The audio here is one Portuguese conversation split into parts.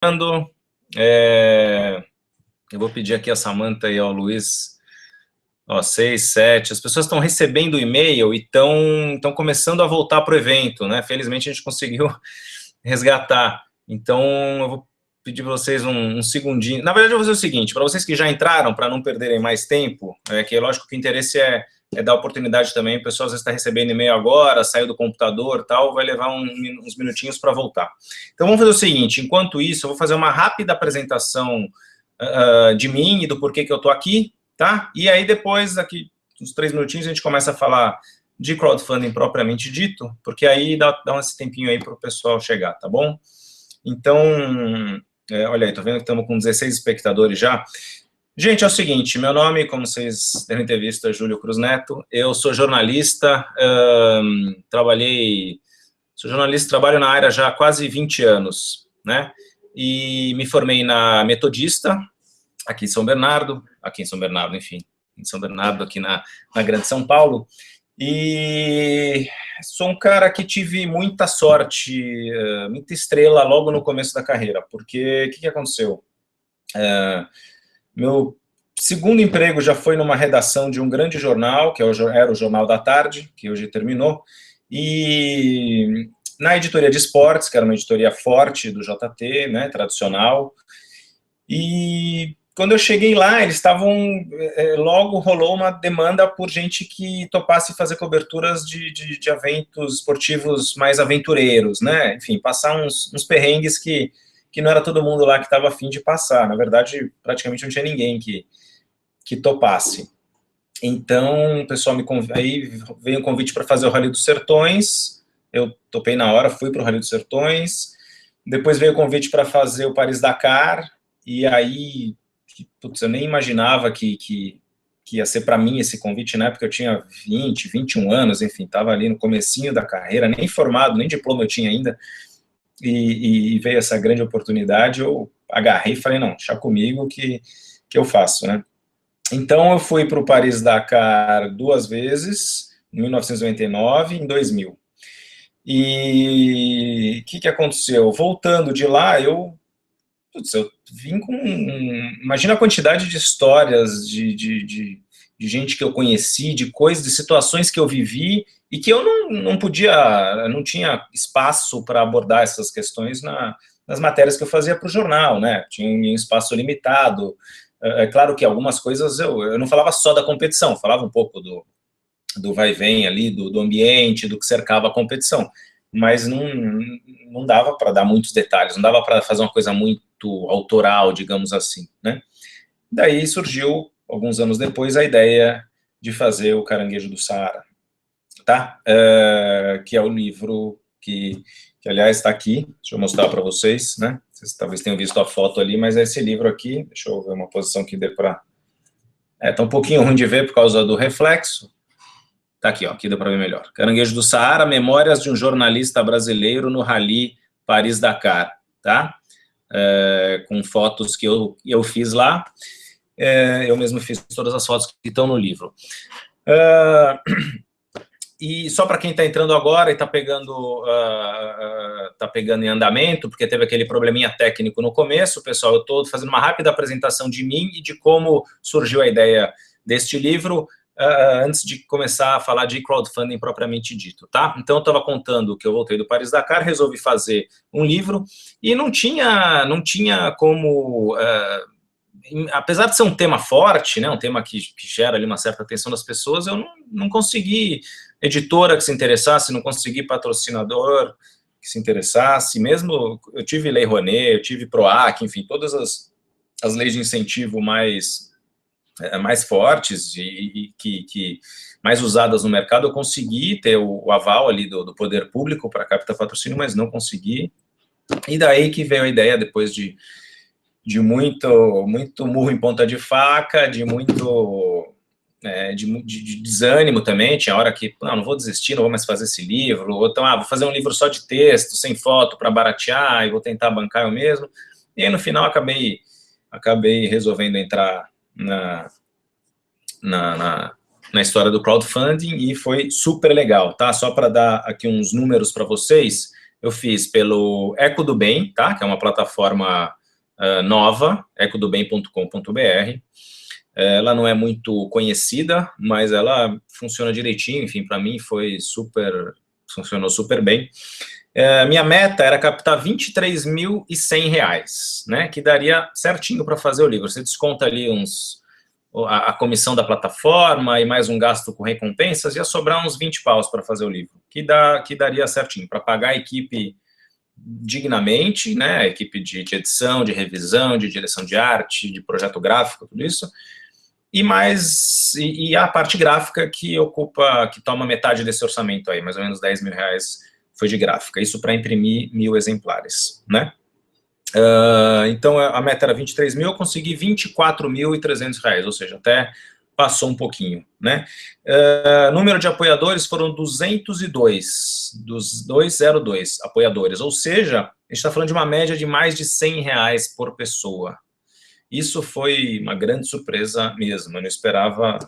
Eu vou pedir aqui a Samantha e ao Luiz, 6, 7, as pessoas estão recebendo o e-mail e estão começando a voltar para o evento, né? Felizmente a gente conseguiu resgatar. Então, eu vou pedir para vocês um segundinho. Na verdade, eu vou fazer o seguinte, para vocês que já entraram, para não perderem mais tempo, que lógico que o interesse é dar oportunidade também, o pessoal às vezes está recebendo e-mail agora, saiu do computador, tal, vai levar uns minutinhos para voltar. Então, vamos fazer o seguinte, enquanto isso, eu vou fazer uma rápida apresentação de mim e do porquê que eu estou aqui, tá? E aí, depois, daqui uns 3 minutinhos, a gente começa a falar de crowdfunding propriamente dito, porque aí dá esse tempinho aí para o pessoal chegar, tá bom? Então, olha aí, tô vendo que estamos com 16 espectadores já. Gente, é o seguinte, meu nome, como vocês devem ter visto, é Júlio Cruz Neto, eu sou jornalista, trabalho na área já há quase 20 anos, né? E me formei na Metodista, aqui em São Bernardo, em São Bernardo, aqui na Grande São Paulo, e sou um cara que tive muita sorte, muita estrela logo no começo da carreira, porque o que aconteceu? Meu segundo emprego já foi numa redação de um grande jornal, que era o Jornal da Tarde, que hoje terminou, e na editoria de esportes, que era uma editoria forte do JT, né, tradicional, e quando eu cheguei lá, eles estavam, logo rolou uma demanda por gente que topasse fazer coberturas de eventos esportivos mais aventureiros, né, enfim, passar uns perrengues que não era todo mundo lá que estava afim de passar, na verdade, praticamente não tinha ninguém que topasse. Então, o pessoal aí veio um convite para fazer o Rally dos Sertões, eu topei na hora, fui para o Rally dos Sertões, depois veio o convite para fazer o Paris-Dakar, e aí, putz, eu nem imaginava que ia ser para mim esse convite, na época eu tinha 20, 21 anos, enfim, estava ali no comecinho da carreira, nem formado, nem diploma eu tinha ainda, e veio essa grande oportunidade, eu agarrei e falei, não, deixa comigo que eu faço, né? Então, eu fui para o Paris-Dakar 2 vezes, em 1999 e em 2000. E o que aconteceu? Voltando de lá, eu vim com... Imagina a quantidade de histórias, de gente que eu conheci, de coisas, de situações que eu vivi, e que eu não tinha espaço para abordar essas questões nas matérias que eu fazia para o jornal, né? Tinha um espaço limitado. É claro que algumas coisas eu não falava só da competição, falava um pouco do vai e vem ali, do ambiente, do que cercava a competição, mas não dava para dar muitos detalhes, não dava para fazer uma coisa muito autoral, digamos assim, né? Daí surgiu, alguns anos depois, a ideia de fazer o Caranguejo do Saara, tá? Que é o livro que aliás, está aqui, deixa eu mostrar para vocês, né? Vocês talvez tenham visto a foto ali, mas é esse livro aqui, deixa eu ver uma posição que dê para... tá um pouquinho ruim de ver por causa do reflexo. Tá aqui, ó, aqui dá para ver melhor. Caranguejo do Saara, Memórias de um Jornalista Brasileiro no Rally Paris-Dakar, tá? Com fotos que eu fiz lá, eu mesmo fiz todas as fotos que estão no livro. E só para quem está entrando agora e está pegando em andamento, porque teve aquele probleminha técnico no começo, pessoal, eu estou fazendo uma rápida apresentação de mim e de como surgiu a ideia deste livro, antes de começar a falar de crowdfunding propriamente dito, tá? Então, eu estava contando que eu voltei do Paris-Dakar, resolvi fazer um livro, e não tinha como... apesar de ser um tema forte, né, um tema que gera ali uma certa atenção das pessoas, eu não consegui editora que se interessasse, não consegui patrocinador que se interessasse, mesmo eu tive Lei Rouanet, eu tive PROAC, enfim, todas as leis de incentivo mais fortes e que mais usadas no mercado, eu consegui ter o aval ali do poder público para captar patrocínio, mas não consegui, e daí que veio a ideia, depois de muito murro em ponta de faca, de muito de desânimo também, tinha hora que, não vou desistir, não vou mais fazer esse livro, ou então, vou fazer um livro só de texto, sem foto, para baratear, e vou tentar bancar eu mesmo, e aí no final acabei resolvendo entrar na história do crowdfunding, e foi super legal, tá? Só para dar aqui uns números para vocês, eu fiz pelo Eco do Bem, tá? Que é uma plataforma nova, ecodobem.com.br. Ela não é muito conhecida, mas ela funciona direitinho, enfim, para mim funcionou super bem. Minha meta era captar R$ 23.100, né, que daria certinho para fazer o livro. Você desconta ali a comissão da plataforma e mais um gasto com recompensas, ia sobrar uns 20 paus para fazer o livro, que daria certinho, para pagar a equipe dignamente, né, a equipe de edição, de revisão, de direção de arte, de projeto gráfico, tudo isso, e a parte gráfica que toma metade desse orçamento aí, mais ou menos R$ 10.000 foi de gráfica, isso para imprimir 1.000 exemplares, né? Então a meta era 23 mil, eu consegui R$ 24.300, ou seja, até passou um pouquinho, né? Número de apoiadores foram 202 apoiadores, ou seja, a gente está falando de uma média de mais de R$ 100 por pessoa. Isso foi uma grande surpresa mesmo, eu não esperava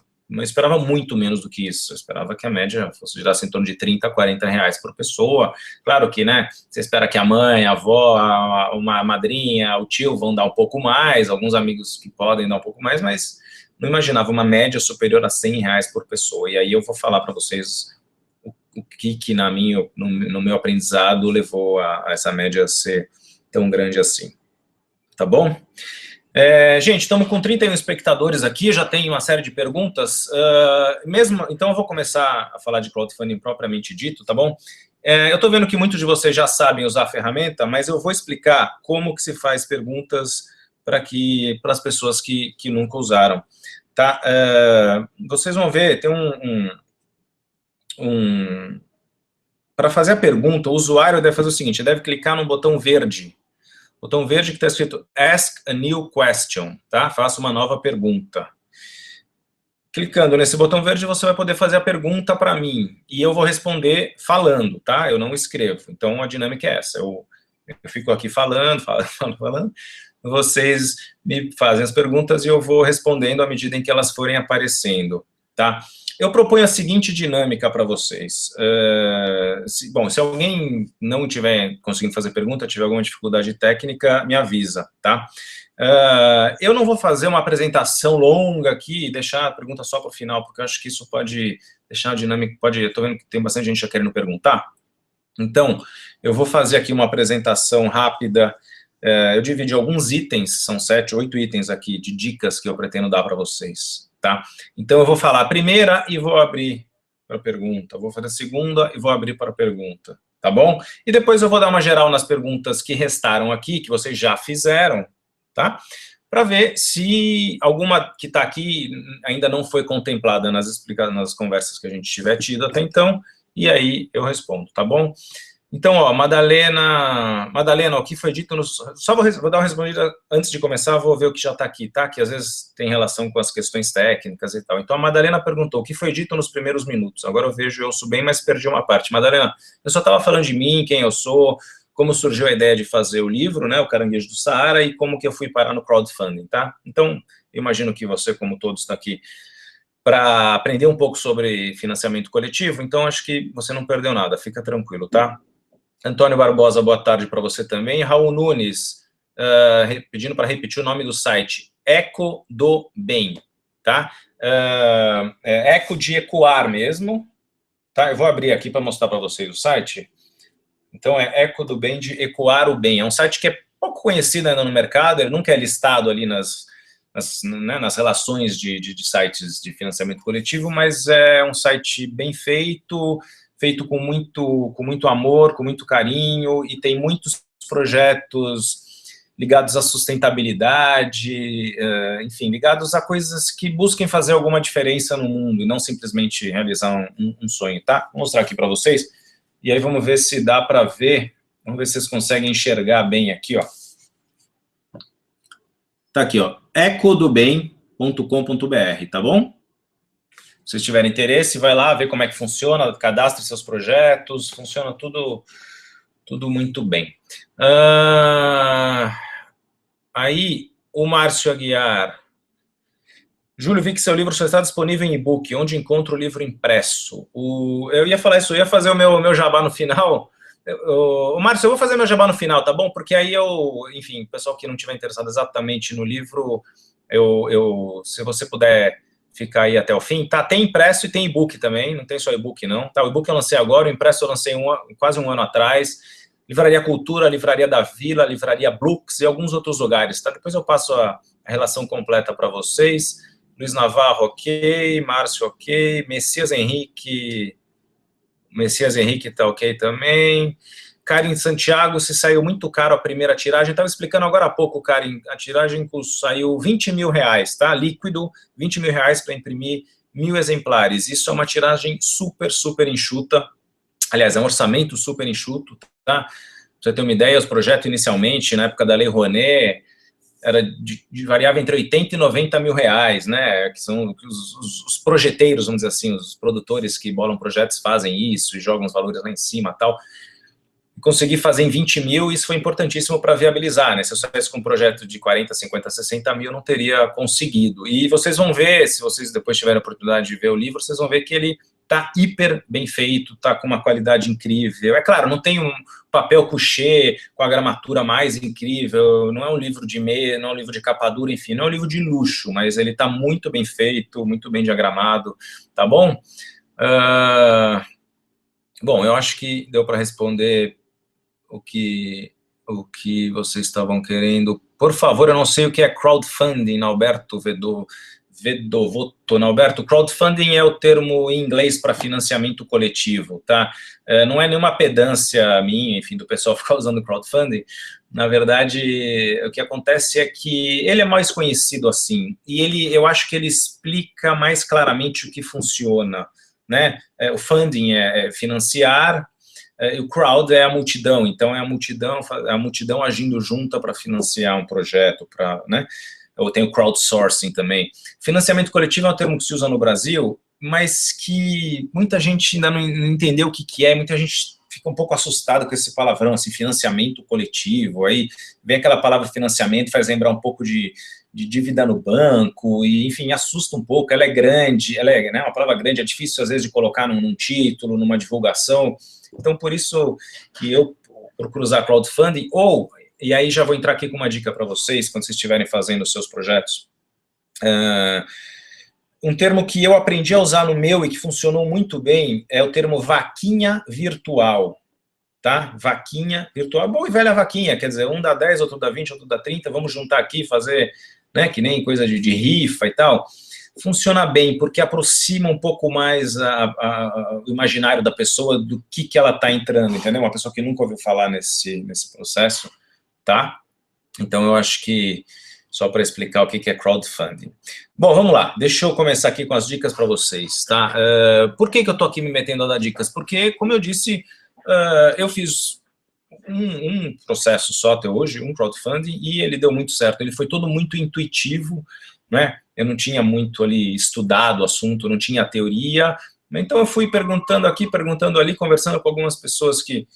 muito menos do que isso, eu esperava que a média fosse girar em torno de R$ 30, R$ 40 por pessoa. Claro que, né, você espera que a mãe, a avó, uma madrinha, o tio vão dar um pouco mais, alguns amigos que podem dar um pouco mais, mas não imaginava uma média superior a R$ 100 por pessoa. E aí eu vou falar para vocês o que no meu aprendizado levou a essa média a ser tão grande assim. Tá bom? Gente, estamos com 31 espectadores aqui, já tem uma série de perguntas, então eu vou começar a falar de crowdfunding propriamente dito, tá bom? Eu estou vendo que muitos de vocês já sabem usar a ferramenta, mas eu vou explicar como que se faz perguntas para as pessoas que nunca usaram, tá? Vocês vão ver, tem para fazer a pergunta, o usuário deve fazer o seguinte, deve clicar no botão verde que está escrito Ask a New Question, tá? Faça uma nova pergunta. Clicando nesse botão verde, você vai poder fazer a pergunta para mim, e eu vou responder falando, tá? Eu não escrevo, então a dinâmica é essa, eu fico aqui falando, vocês me fazem as perguntas e eu vou respondendo à medida em que elas forem aparecendo, tá? Eu proponho a seguinte dinâmica para vocês. Se alguém não estiver conseguindo fazer pergunta, tiver alguma dificuldade técnica, me avisa, tá? Eu não vou fazer uma apresentação longa aqui e deixar a pergunta só para o final, porque eu acho que isso pode deixar a dinâmica, eu estou vendo que tem bastante gente já querendo perguntar. Então, eu vou fazer aqui uma apresentação rápida. Eu dividi alguns itens, são 7, 8 itens aqui de dicas que eu pretendo dar para vocês, tá? Então, eu vou falar a primeira e vou abrir para a pergunta. Vou fazer a segunda e vou abrir para a pergunta, tá bom? E depois eu vou dar uma geral nas perguntas que restaram aqui, que vocês já fizeram, tá? Para ver se alguma que está aqui ainda não foi contemplada nas conversas que a gente tiver tido até então, e aí eu respondo, tá bom? Então, ó, Madalena, o que foi dito só vou dar uma respondida antes de começar, vou ver o que já está aqui, tá? Que às vezes tem relação com as questões técnicas e tal. Então, a Madalena perguntou, o que foi dito nos primeiros minutos? Agora eu vejo, eu ouço bem, mas perdi uma parte. Madalena, eu só estava falando de mim, quem eu sou, como surgiu a ideia de fazer o livro, né, o Caranguejo do Saara, e como que eu fui parar no crowdfunding, tá? Então, eu imagino que você, como todos, está aqui para aprender um pouco sobre financiamento coletivo, então acho que você não perdeu nada, fica tranquilo, tá? Antônio Barbosa, boa tarde para você também. Raul Nunes, pedindo para repetir o nome do site, Eco do Bem, tá? Eco de ecoar mesmo, tá? Eu vou abrir aqui para mostrar para vocês o site. Então, é Eco do Bem, de ecoar o bem. É um site que é pouco conhecido ainda no mercado, ele nunca é listado ali nas relações de sites de financiamento coletivo, mas é um site bem feito com muito amor, com muito carinho, e tem muitos projetos ligados à sustentabilidade, enfim, ligados a coisas que busquem fazer alguma diferença no mundo, e não simplesmente realizar um sonho, tá? Vou mostrar aqui para vocês, e aí vamos ver se dá para ver, vamos ver se vocês conseguem enxergar bem aqui, ó. Tá aqui, ó, ecodobem.com.br, tá bom? Se vocês tiverem interesse, vai lá ver como é que funciona, cadastre seus projetos, funciona tudo muito bem. Aí, o Márcio Aguiar. Júlio, vi que seu livro só está disponível em e-book, onde encontro o livro impresso. Eu ia falar isso, eu ia fazer o meu jabá no final, Márcio, eu vou fazer meu jabá no final, tá bom? Porque aí enfim, o pessoal que não estiver interessado exatamente no livro, se você puder ficar aí até o fim, tá? Tem impresso e tem e-book também, não tem só e-book não, tá? O e-book eu lancei agora, o impresso eu lancei quase um ano atrás, Livraria Cultura, Livraria da Vila, Livraria Brooks e alguns outros lugares, tá? Depois eu passo a relação completa para vocês. Luiz Navarro, ok, Márcio, ok, Messias Henrique tá ok também. Karen Santiago, se saiu muito caro a primeira tiragem, estava explicando agora há pouco, Karen, a tiragem saiu R$20 mil, tá? Líquido, R$20 mil para imprimir 1.000 exemplares. Isso é uma tiragem super, super enxuta. Aliás, é um orçamento super enxuto, tá? Pra você ter uma ideia, os projetos inicialmente, na época da Lei Rouanet, variava entre 80 e 90 mil reais, né, que são os projeteiros, vamos dizer assim, os produtores que bolam projetos fazem isso e jogam os valores lá em cima e tal. Consegui fazer em 20 mil, isso foi importantíssimo para viabilizar, né, se eu saísse com um projeto de 40, 50, 60 mil, eu não teria conseguido. E vocês vão ver, se vocês depois tiverem a oportunidade de ver o livro, vocês vão ver que ele tá hiper bem feito, tá com uma qualidade incrível. É claro, não tem um papel couché com a gramatura mais incrível, não é um livro de meia, não é um livro de capa dura, enfim, não é um livro de luxo, mas ele tá muito bem feito, muito bem diagramado, tá bom? Bom, eu acho que deu para responder o que vocês estavam querendo. Por favor, eu não sei o que é crowdfunding, Alberto Vedovotto. Alberto, crowdfunding é o termo em inglês para financiamento coletivo, tá? Não é nenhuma pedância minha, enfim, do pessoal ficar usando crowdfunding. Na verdade, o que acontece é que ele é mais conhecido assim, e eu acho que ele explica mais claramente o que funciona, né? O funding é financiar, o crowd é a multidão, então é a multidão agindo junta para financiar um projeto, né? Ou tem o crowdsourcing também. Financiamento coletivo é um termo que se usa no Brasil, mas que muita gente ainda não entendeu o que é, muita gente fica um pouco assustada com esse palavrão, assim, financiamento coletivo, aí vem aquela palavra financiamento, faz lembrar um pouco de dívida no banco, e enfim, assusta um pouco, ela é grande, né, uma palavra grande, é difícil às vezes de colocar num título, numa divulgação, então por isso que eu procuro usar crowdfunding, e aí já vou entrar aqui com uma dica para vocês, quando vocês estiverem fazendo os seus projetos, um termo que eu aprendi a usar no meu e que funcionou muito bem é o termo vaquinha virtual, tá? Vaquinha virtual, boa e velha vaquinha, quer dizer, um dá 10, outro dá 20, outro dá 30, vamos juntar aqui e fazer, né, que nem coisa de rifa e tal. Funciona bem, porque aproxima um pouco mais o imaginário da pessoa do que ela está entrando, entendeu? Uma pessoa que nunca ouviu falar nesse processo, tá? Então, eu acho que só para explicar o que é crowdfunding. Bom, vamos lá, deixa eu começar aqui com as dicas para vocês, tá? Por que eu estou aqui me metendo a dar dicas? Porque, como eu disse, eu fiz um processo só até hoje, um crowdfunding, e ele deu muito certo, ele foi todo muito intuitivo, né? Eu não tinha muito ali estudado o assunto, não tinha teoria, então eu fui perguntando aqui, perguntando ali, conversando com algumas pessoas que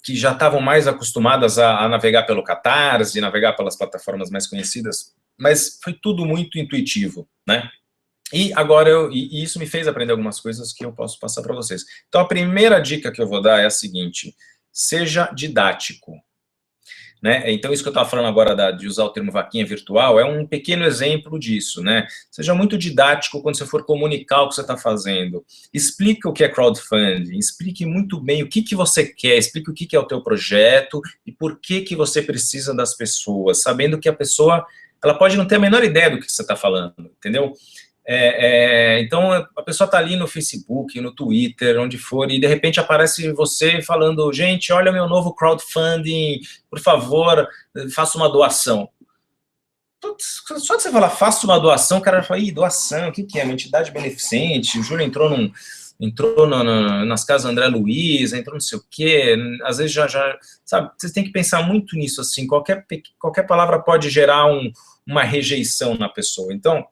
já estavam mais acostumadas a navegar pelo Catarse, navegar pelas plataformas mais conhecidas, mas foi tudo muito intuitivo, né? E agora, e isso me fez aprender algumas coisas que eu posso passar para vocês. Então, a primeira dica que eu vou dar é a seguinte: seja didático. Né? Então, isso que eu estava falando agora de usar o termo vaquinha virtual é um pequeno exemplo disso, né? Seja muito didático quando você for comunicar o que você está fazendo. Explique o que é crowdfunding, explique muito bem o que você quer, explique o que é o teu projeto e por que você precisa das pessoas, sabendo que a pessoa ela pode não ter a menor ideia do que você está falando, entendeu? Então, a pessoa está ali no Facebook, no Twitter, onde for, e de repente aparece você falando, gente, olha o meu novo crowdfunding, por favor, faça uma doação. Só de você falar, faça uma doação, o cara fala, ih, doação, o que é? Uma entidade beneficente, o Júlio entrou nas casas André Luiz, entrou não sei o quê, às vezes sabe, vocês têm que pensar muito nisso, assim, qualquer palavra pode gerar uma rejeição na pessoa, então,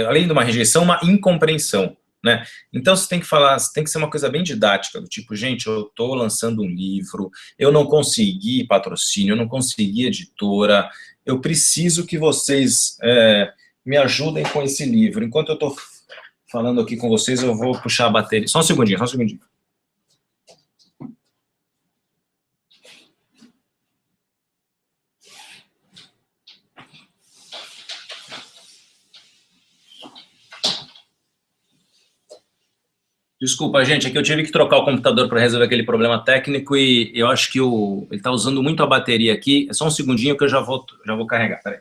além de uma rejeição, uma incompreensão, né? Então, você tem que falar, tem que ser uma coisa bem didática, do tipo, gente, eu estou lançando um livro, eu não consegui patrocínio, eu não consegui editora, eu preciso que vocês me ajudem com esse livro. Enquanto eu estou falando aqui com vocês, eu vou puxar a bateria. Só um segundinho, só um segundinho. Desculpa, gente, é que eu tive que trocar o computador para resolver aquele problema técnico e eu acho que ele está usando muito a bateria aqui. É só um segundinho que eu já vou carregar, peraí.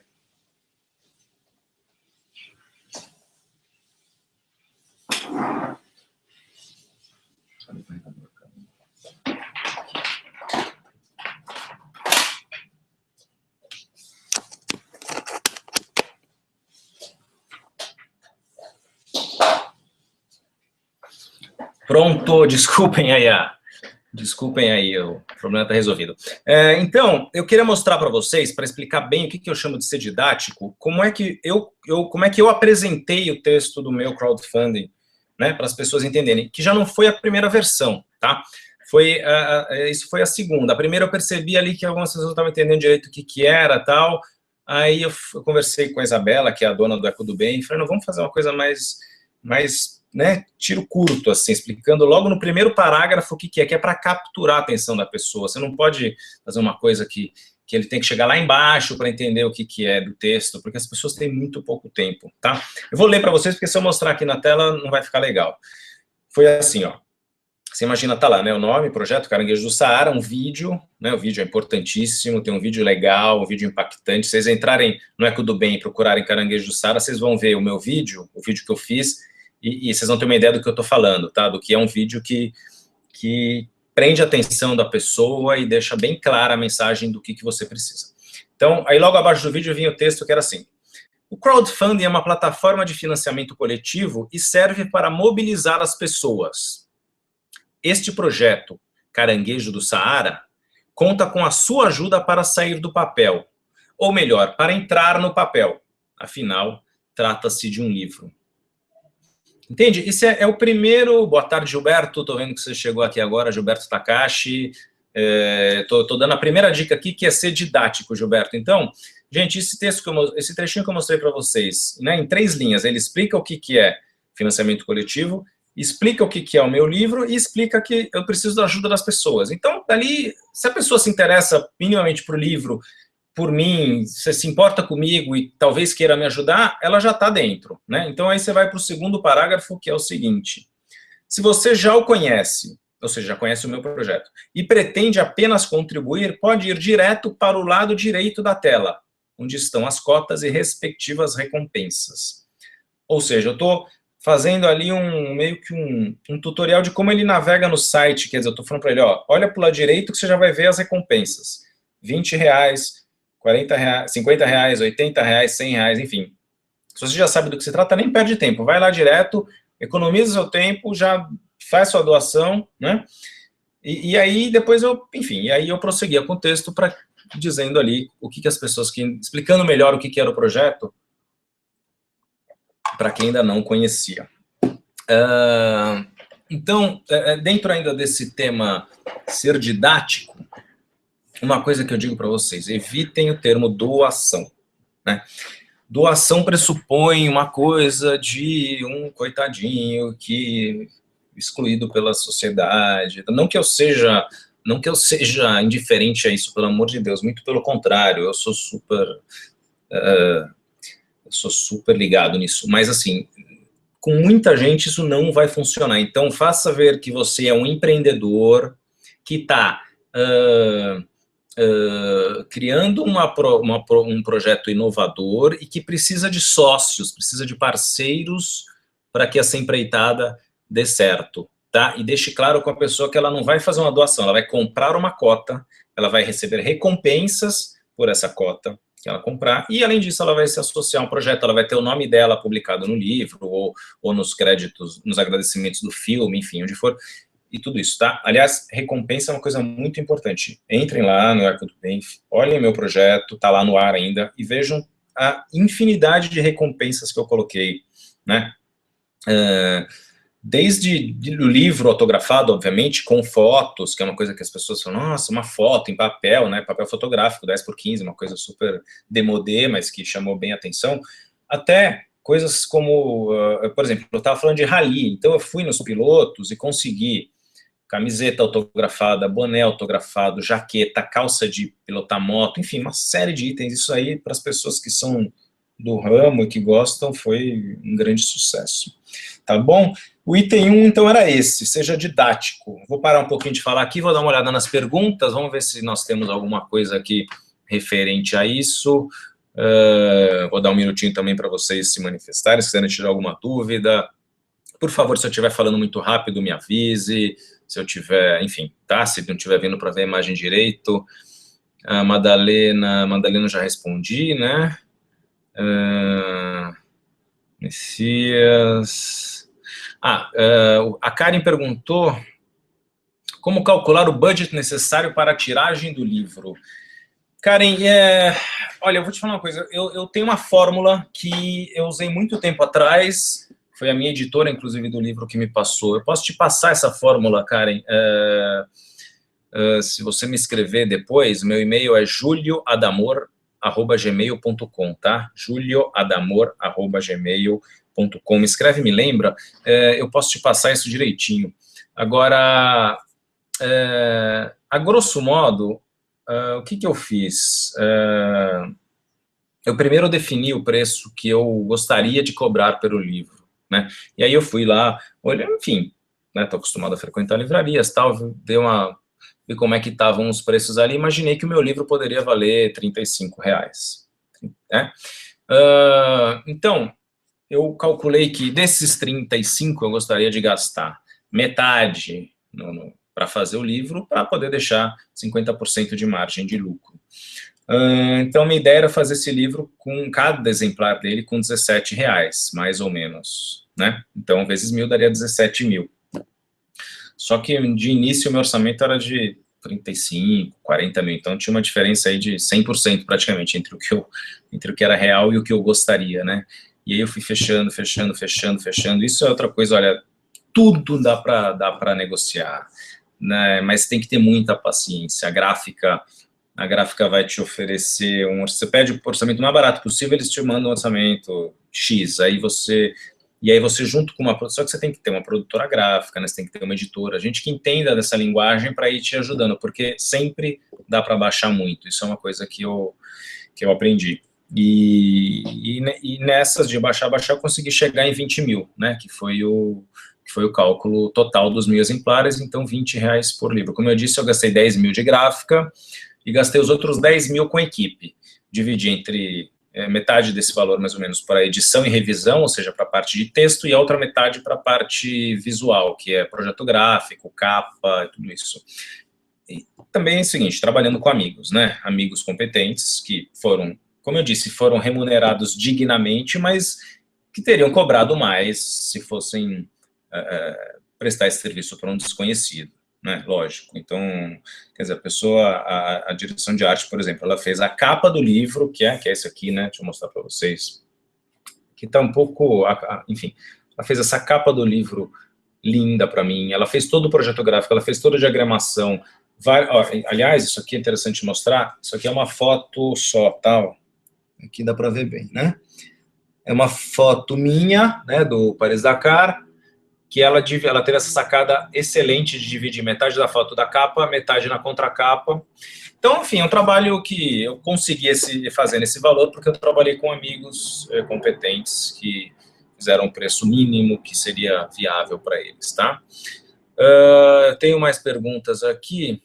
Pronto, desculpem aí, o problema está resolvido. Então, eu queria mostrar para vocês, para explicar bem o que eu chamo de ser didático, como é que eu apresentei o texto do meu crowdfunding, né, para as pessoas entenderem, que já não foi a primeira versão, tá? Isso foi a segunda. A primeira eu percebi ali que algumas pessoas não estavam entendendo direito o que era, tal, aí eu conversei com a Isabela, que é a dona do Eco do Bem, e falei, não, vamos fazer uma coisa mais né, tiro curto, assim, explicando logo no primeiro parágrafo o que é para capturar a atenção da pessoa. Você não pode fazer uma coisa que ele tem que chegar lá embaixo para entender o que é do texto, porque as pessoas têm muito pouco tempo, tá? Eu vou ler para vocês, porque se eu mostrar aqui na tela não vai ficar legal. Foi assim, ó. Você imagina, tá lá, né, o nome, Projeto Caranguejo do Saara, um vídeo, né, o vídeo é importantíssimo, tem um vídeo legal, um vídeo impactante. Se vocês entrarem no Eco do Bem e procurarem Caranguejo do Saara, vocês vão ver o meu vídeo, o vídeo que eu fiz, e vocês vão ter uma ideia do que eu estou falando, tá? Do que é um vídeo que prende a atenção da pessoa e deixa bem clara a mensagem do que você precisa. Então, aí logo abaixo do vídeo vinha o texto que era assim: o crowdfunding é uma plataforma de financiamento coletivo e serve para mobilizar as pessoas. Este projeto, Caranguejo do Saara, conta com a sua ajuda para sair do papel, ou melhor, para entrar no papel. Afinal, trata-se de um livro. Entende? Isso é o primeiro... Boa tarde, Gilberto. Estou vendo que você chegou aqui agora, Gilberto Takashi. Estou dando a primeira dica aqui, que é ser didático, Gilberto. Então, gente, esse trechinho que eu mostrei para vocês, né, em 3 linhas, ele explica o que é financiamento coletivo, explica o que é o meu livro e explica que eu preciso da ajuda das pessoas. Então, dali, se a pessoa se interessa minimamente por livro, por mim, você se importa comigo e talvez queira me ajudar, ela já está dentro, né? Então, aí você vai para o segundo parágrafo, que é o seguinte: se você já o conhece, ou seja, já conhece o meu projeto, e pretende apenas contribuir, pode ir direto para o lado direito da tela, onde estão as cotas e respectivas recompensas. Ou seja, eu estou fazendo ali meio que um tutorial de como ele navega no site, quer dizer, eu estou falando para ele, ó, olha para o lado direito que você já vai ver as recompensas. R$20, R$40, R$50, R$80, R$100, enfim. Se você já sabe do que se trata, nem perde tempo. Vai lá direto, economiza seu tempo, já faz sua doação, né? E aí depois enfim, aí eu prosseguia com o texto dizendo ali o que as pessoas, explicando melhor o que era o projeto, para quem ainda não conhecia. Então, dentro ainda desse tema ser didático, uma coisa que eu digo para vocês: evitem o termo doação, né? Doação pressupõe uma coisa de um coitadinho que excluído pela sociedade. Não que eu seja indiferente a isso, pelo amor de Deus, muito pelo contrário, eu sou super ligado nisso, mas assim, com muita gente isso não vai funcionar. Então, faça ver que você é um empreendedor que está criando um projeto inovador e que precisa de sócios, precisa de parceiros para que essa empreitada dê certo, tá? E deixe claro com a pessoa que ela não vai fazer uma doação, ela vai comprar uma cota, ela vai receber recompensas por essa cota que ela comprar, e além disso ela vai se associar a um projeto, ela vai ter o nome dela publicado no livro, ou nos créditos, nos agradecimentos do filme, enfim, onde for, e tudo isso, tá? Aliás, recompensa é uma coisa muito importante. Entrem lá no Eco do Bem, olhem meu projeto, tá lá no ar ainda, e vejam a infinidade de recompensas que eu coloquei, né? Desde o livro autografado, obviamente, com fotos, que é uma coisa que as pessoas falam, nossa, uma foto em papel, né, papel fotográfico, 10 por 15, uma coisa super demodê, mas que chamou bem a atenção, até coisas como, por exemplo, eu estava falando de rally, então eu fui nos pilotos e consegui camiseta autografada, boné autografado, jaqueta, calça de pilotar moto, enfim, uma série de itens. Isso aí, para as pessoas que são do ramo e que gostam, foi um grande sucesso. Tá bom? O item 1, então, era esse, seja didático. Vou parar um pouquinho de falar aqui, vou dar uma olhada nas perguntas, vamos ver se nós temos alguma coisa aqui referente a isso. Vou dar um minutinho também para vocês se manifestarem, se quiserem tirar alguma dúvida. Por favor, se eu estiver falando muito rápido, me avise. Se eu tiver, enfim, tá? Se não estiver vindo para ver a imagem direito. A Madalena eu já respondi, né? Messias. A Karen perguntou como calcular o budget necessário para a tiragem do livro. Karen, olha, eu vou te falar uma coisa. Eu tenho uma fórmula que eu usei muito tempo atrás. Foi a minha editora, inclusive, do livro que me passou. Eu posso te passar essa fórmula, Karen. Se você me escrever depois, meu e-mail é julioadamor@gmail.com, tá? julioadamor@gmail.com. Me escreve, me lembra. Eu posso te passar isso direitinho. Agora, a grosso modo, o que eu fiz? Eu primeiro defini o preço que eu gostaria de cobrar pelo livro, né? E aí eu fui lá, olhei, enfim, né, tô acostumado a frequentar livrarias, tal, vi como é que estavam os preços ali, imaginei que o meu livro poderia valer R$ 35, né? Então, eu calculei que desses 35 eu gostaria de gastar metade para fazer o livro, para poder deixar 50% de margem de lucro. Então, minha ideia era fazer esse livro com cada exemplar dele com R$ 17, mais ou menos, né? Então, vezes 1.000 daria 17 mil. Só que, de início, o meu orçamento era de 35, 40 mil. Então, tinha uma diferença aí de 100% praticamente entre o que era real e o que eu gostaria, né? E aí eu fui fechando. Isso é outra coisa, olha, tudo dá para negociar, né? Mas tem que ter muita paciência. A gráfica vai te oferecer você pede o orçamento mais barato possível, eles te mandam um orçamento X, aí você junto com uma produção, que você tem que ter uma produtora gráfica, né, você tem que ter uma editora, gente que entenda dessa linguagem para ir te ajudando, porque sempre dá para baixar muito, isso é uma coisa que eu aprendi. E nessas de baixar, eu consegui chegar em 20 mil, né, que foi o cálculo total dos 1.000 exemplares, então R$ 20 por livro. Como eu disse, eu gastei 10 mil de gráfica, e gastei os outros 10 mil com equipe. Dividi entre metade desse valor, mais ou menos, para edição e revisão, ou seja, para a parte de texto, e a outra metade para a parte visual, que é projeto gráfico, capa, tudo isso. E também é o seguinte, trabalhando com amigos, né? Amigos competentes, que foram, como eu disse, foram remunerados dignamente, mas que teriam cobrado mais se fossem prestar esse serviço para um desconhecido. Né, lógico. Então, quer dizer, a pessoa, a direção de arte, por exemplo, ela fez a capa do livro, que é esse aqui, né, deixa eu mostrar para vocês, que está um pouco, enfim, ela fez essa capa do livro linda para mim, ela fez todo o projeto gráfico, ela fez toda a diagramação, aliás, isso aqui é interessante mostrar, isso aqui é uma foto só, tal, aqui dá para ver bem, né, é uma foto minha, né, do Paris-Dakar, que ela teve essa sacada excelente de dividir metade da foto da capa, metade na contracapa. Então, enfim, é um trabalho que eu consegui fazer nesse valor, porque eu trabalhei com amigos competentes que fizeram um preço mínimo que seria viável para eles, tá? Tenho mais perguntas aqui.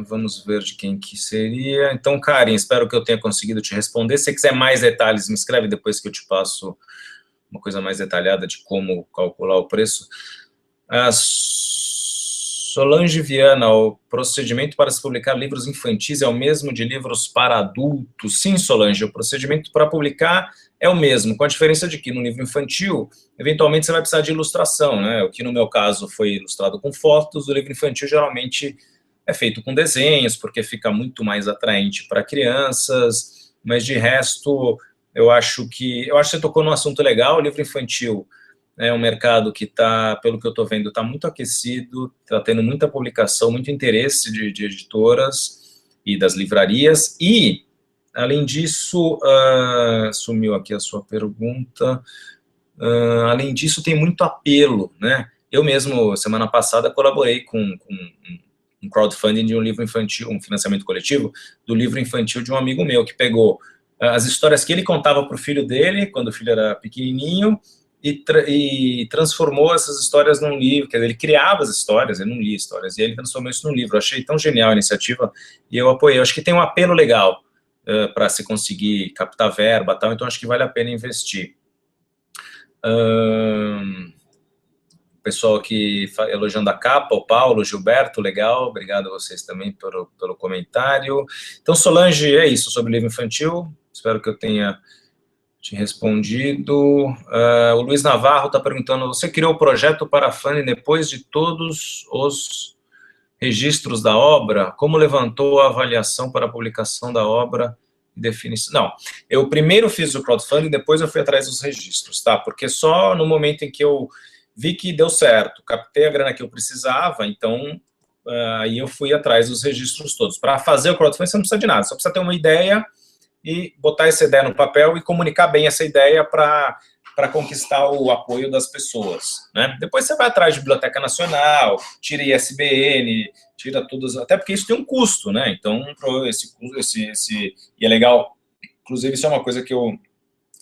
Vamos ver de quem que seria. Então, Karen, espero que eu tenha conseguido te responder. Se você quiser mais detalhes, me escreve depois que eu te passo uma coisa mais detalhada de como calcular o preço. Solange Viana, o procedimento para se publicar livros infantis é o mesmo de livros para adultos? Sim, Solange, o procedimento para publicar é o mesmo, com a diferença de que no livro infantil, eventualmente você vai precisar de ilustração, né? O que no meu caso foi ilustrado com fotos, o livro infantil geralmente é feito com desenhos, porque fica muito mais atraente para crianças, mas de resto, eu acho que você tocou num assunto legal. O livro infantil é um mercado que está, pelo que eu estou vendo, está muito aquecido, está tendo muita publicação, muito interesse de editoras e das livrarias, e Além disso, sumiu aqui a sua pergunta. Além disso, tem muito apelo, né? Eu mesmo, semana passada, colaborei com um crowdfunding de um livro infantil, um financiamento coletivo do livro infantil de um amigo meu, que pegou as histórias que ele contava para o filho dele, quando o filho era pequenininho, e transformou essas histórias num livro. Quer dizer, ele criava as histórias, ele não lia histórias, e ele transformou isso num livro. Eu achei tão genial a iniciativa, e eu apoiei. Eu acho que tem um apelo legal para se conseguir captar verba, tal, então acho que vale a pena investir. Pessoal aqui elogiando a capa, o Paulo, Gilberto, legal, obrigado a vocês também pelo comentário. Então, Solange, é isso sobre o livro infantil, espero que eu tenha te respondido. O Luiz Navarro está perguntando, você criou o projeto para funding depois de todos os registros da obra? Como levantou a avaliação para a publicação da obra? Definição. Não, eu primeiro fiz o crowdfunding, depois eu fui atrás dos registros, tá? Porque só no momento em que eu vi que deu certo, captei a grana que eu precisava, então aí eu fui atrás dos registros todos. Para fazer o crowdfunding você não precisa de nada, só precisa ter uma ideia e botar essa ideia no papel e comunicar bem essa ideia para conquistar o apoio das pessoas, né? Depois você vai atrás de Biblioteca Nacional, tira ISBN, tira todas, até porque isso tem um custo, né? Então, e é legal, inclusive isso é uma coisa que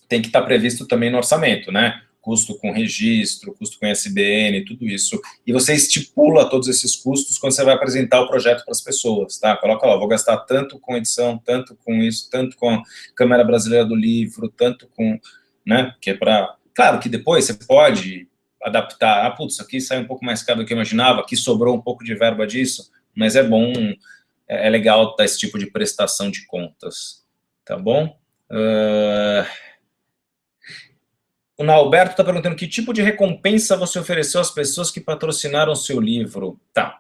tem que estar previsto também no orçamento, né? Custo com registro, custo com ISBN, tudo isso. E você estipula todos esses custos quando você vai apresentar o projeto para as pessoas, tá? Coloca lá, vou gastar tanto com edição, tanto com isso, tanto com a Câmara Brasileira do Livro, tanto com, né? Que é para... Claro que depois você pode adaptar, putz, isso aqui saiu um pouco mais caro do que eu imaginava, aqui sobrou um pouco de verba disso, mas é bom, é legal dar esse tipo de prestação de contas, tá bom? O Nalberto está perguntando que tipo de recompensa você ofereceu às pessoas que patrocinaram o seu livro. Tá,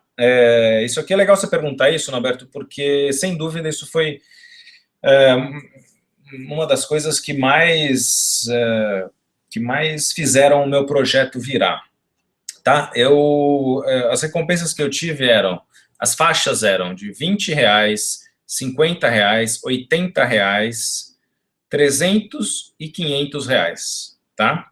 isso aqui é legal você perguntar isso, Nalberto, porque, sem dúvida, isso foi uma das coisas que mais fizeram o meu projeto virar. Tá? As recompensas que eu tive as faixas eram de R$20, R$50, R$80, 300 e R$500. Tá?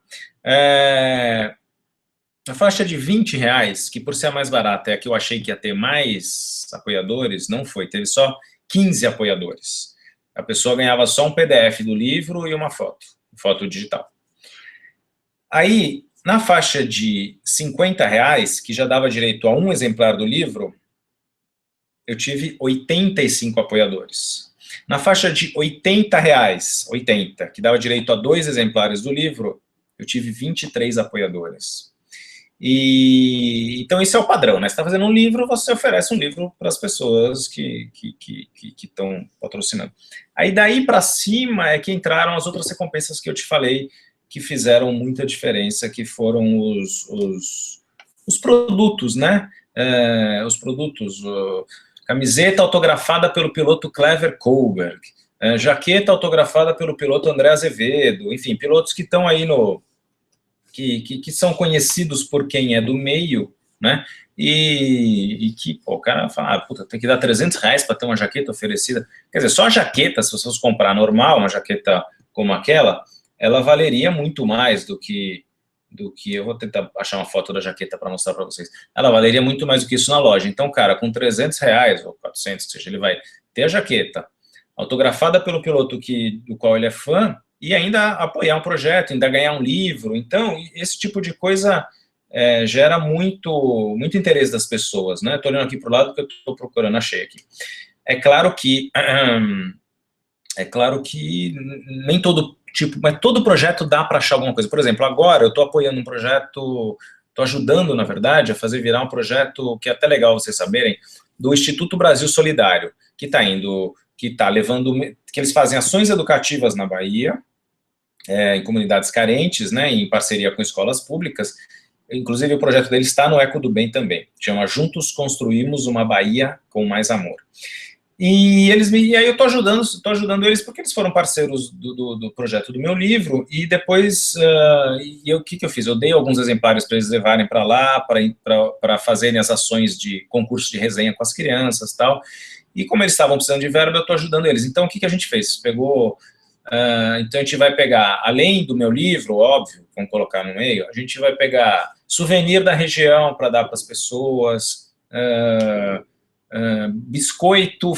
A faixa de R$20, que por ser a mais barata é a que eu achei que ia ter mais apoiadores, não foi, teve só 15 apoiadores. A pessoa ganhava só um PDF do livro e uma foto digital. Aí, na faixa de R$50, que já dava direito a um exemplar do livro, eu tive 85 apoiadores. Na faixa de R$80, que dava direito a 2 exemplares do livro, eu tive 23 apoiadores. Então, esse é o padrão, né? Você está fazendo um livro, você oferece um livro para as pessoas que estão patrocinando. Aí, daí para cima, é que entraram as outras recompensas que eu te falei, que fizeram muita diferença, que foram os produtos, né? Os produtos... Camiseta autografada pelo piloto Clever Kohlberg, jaqueta autografada pelo piloto André Azevedo, enfim, pilotos que estão aí que são conhecidos por quem é do meio, né, e que, pô, o cara fala, puta, tem que dar R$300 para ter uma jaqueta oferecida. Quer dizer, só a jaqueta, se vocês comprar normal, uma jaqueta como aquela, ela valeria muito mais do que eu vou tentar achar uma foto da jaqueta para mostrar para vocês. Ela valeria muito mais do que isso na loja. Então, cara, com R$300 ou 400, ou seja, ele vai ter a jaqueta autografada pelo piloto do qual ele é fã e ainda apoiar um projeto, ainda ganhar um livro. Então, esse tipo de coisa gera muito interesse das pessoas, né? Estou olhando aqui para o lado que eu estou procurando, achei aqui. É claro que nem todo tipo, mas todo projeto dá para achar alguma coisa. Por exemplo, agora eu estou apoiando um projeto, estou ajudando, na verdade, a fazer virar um projeto que é até legal vocês saberem, do Instituto Brasil Solidário, que está levando, que eles fazem ações educativas na Bahia, em comunidades carentes, né, em parceria com escolas públicas. Inclusive o projeto deles está no Eco do Bem também, chama Juntos Construímos uma Bahia com Mais Amor. E aí eu estou ajudando eles porque eles foram parceiros do projeto do meu livro, e depois, o que eu fiz? Eu dei alguns exemplares para eles levarem para lá, para fazerem as ações de concurso de resenha com as crianças e tal, e como eles estavam precisando de verba, eu estou ajudando eles. Então, o que a gente fez? Então, a gente vai pegar, além do meu livro, óbvio, vamos colocar no meio, a gente vai pegar souvenir da região para dar para as pessoas, biscoito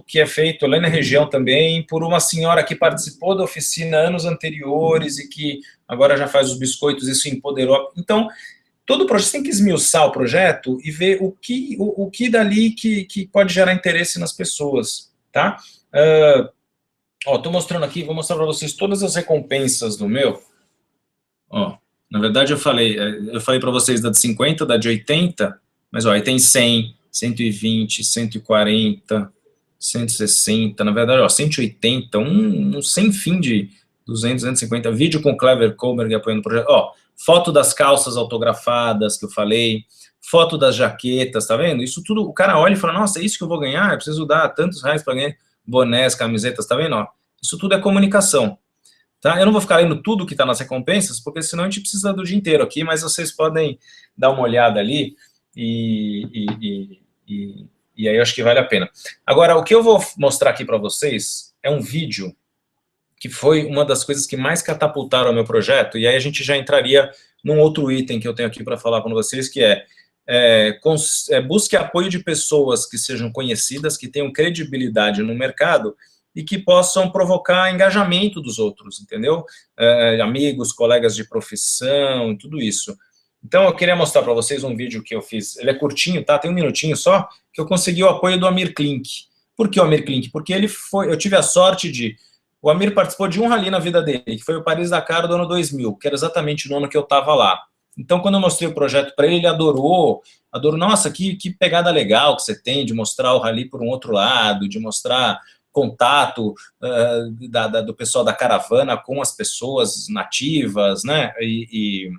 que é feito lá na região também, por uma senhora que participou da oficina anos anteriores e que agora já faz os biscoitos, isso empoderou. Então, todo o projeto, tem que esmiuçar o projeto e ver o que dali que pode gerar interesse nas pessoas, tá? Estou mostrando aqui, vou mostrar para vocês todas as recompensas do meu. Na verdade, eu falei para vocês da de 50, da de 80, mas aí tem 100, 120, 140, 160, na verdade, 180, um sem fim de 200, 250, vídeo com Clever Comer apoiando o projeto. Foto das calças autografadas que eu falei, foto das jaquetas, tá vendo? Isso tudo, o cara olha e fala, nossa, é isso que eu vou ganhar? Eu preciso dar tantos reais para ganhar bonés, camisetas, tá vendo? Isso tudo é comunicação. Tá? Eu não vou ficar lendo tudo que está nas recompensas, porque senão a gente precisa do dia inteiro aqui, mas vocês podem dar uma olhada ali e aí eu acho que vale a pena. Agora, o que eu vou mostrar aqui para vocês é um vídeo que foi uma das coisas que mais catapultaram o meu projeto, e aí a gente já entraria num outro item que eu tenho aqui para falar com vocês, que busque apoio de pessoas que sejam conhecidas, que tenham credibilidade no mercado, e que possam provocar engajamento dos outros, entendeu? Amigos, colegas de profissão, tudo isso. Então, eu queria mostrar para vocês um vídeo que eu fiz, ele é curtinho, tá? Tem um minutinho só, que eu consegui o apoio do Amir Klink. Por que o Amir Klink? Porque eu tive a sorte o Amir participou de um rally na vida dele, que foi o Paris-Dakar do ano 2000, que era exatamente no ano que eu estava lá. Então, quando eu mostrei o projeto para ele adorou, nossa, que pegada legal que você tem de mostrar o rally por um outro lado, de mostrar contato do pessoal da caravana com as pessoas nativas, né, e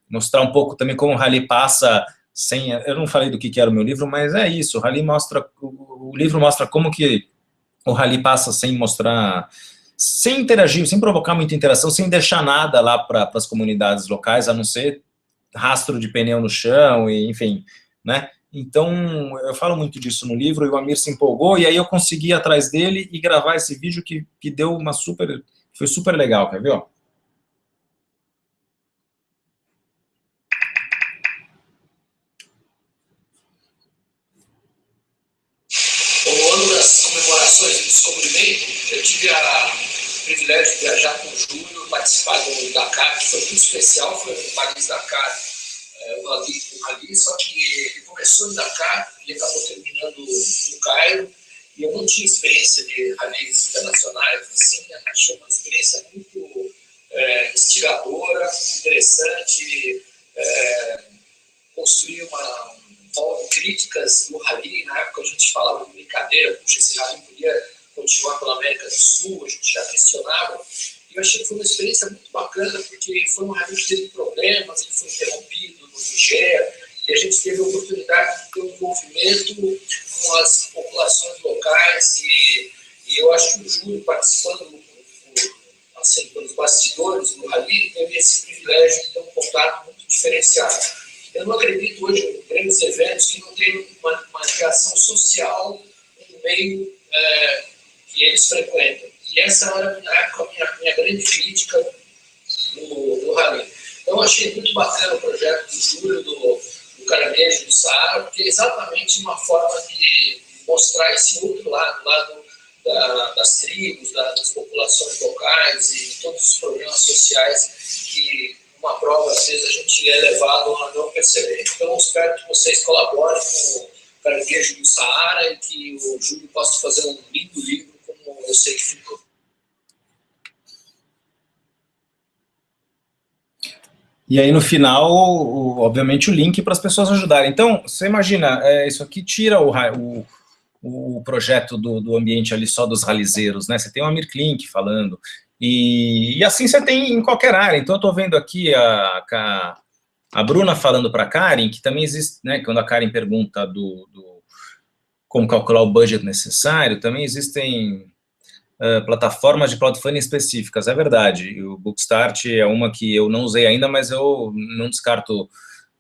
mostrar um pouco também como o rally passa sem... Eu não falei do que era o meu livro, mas é isso, o livro mostra como que o rally passa sem mostrar, sem interagir, sem provocar muita interação, sem deixar nada lá para as comunidades locais, a não ser rastro de pneu no chão, e enfim, né? Então, eu falo muito disso no livro, e o Amir se empolgou, e aí eu consegui ir atrás dele e gravar esse vídeo que deu foi super legal, quer ver, ó? No ano das comemorações do descobrimento, eu tive o privilégio de viajar com o Júlio, participar do Dakar, que foi muito especial, foi no Paris-Dakar, o rally, só que ele começou no Dakar e acabou terminando no Cairo, e eu não tinha experiência de rallies internacionais, assim, achei uma experiência muito instigadora, interessante, construir uma críticas no rally. Na época a gente falava de brincadeira, puxa, esse rally podia continuar pela América do Sul, a gente já questionava, e eu achei que foi uma experiência muito bacana, porque foi um rally que teve problemas, ele foi interrompido no Nigéria, e a gente teve a oportunidade de ter um envolvimento com as populações locais, e eu acho que o Júlio, participando assim, pelos bastidores do rally, teve esse privilégio de ter um contato muito diferenciado. Eu não acredito hoje em grandes eventos que não tenham uma reação social no meio que eles frequentam. E essa era, na época, a minha grande crítica do rally. Então, eu achei muito bacana o projeto do Júlio, do Caranguejo do Saara, porque é exatamente uma forma de mostrar esse outro lado das tribos, das populações locais e todos os problemas sociais que uma prova, às vezes, a gente é levado a não perceber. Então, eu espero que vocês colaborem com o Caranguejo do Saara e que o Júlio possa fazer um lindo livro, como eu sei que ficou. E aí, no final, obviamente, o link para as pessoas ajudarem. Então, você imagina, isso aqui tira o projeto do ambiente ali só dos ralizeiros, né? Você tem o Amir Klink falando, e assim você tem em qualquer área. Então, eu estou vendo aqui a Bruna falando para a Karen, que também existe, né? Quando a Karen pergunta como calcular o budget necessário, também existem plataformas de crowdfunding específicas, é verdade. O Bookstart é uma que eu não usei ainda, mas eu não descarto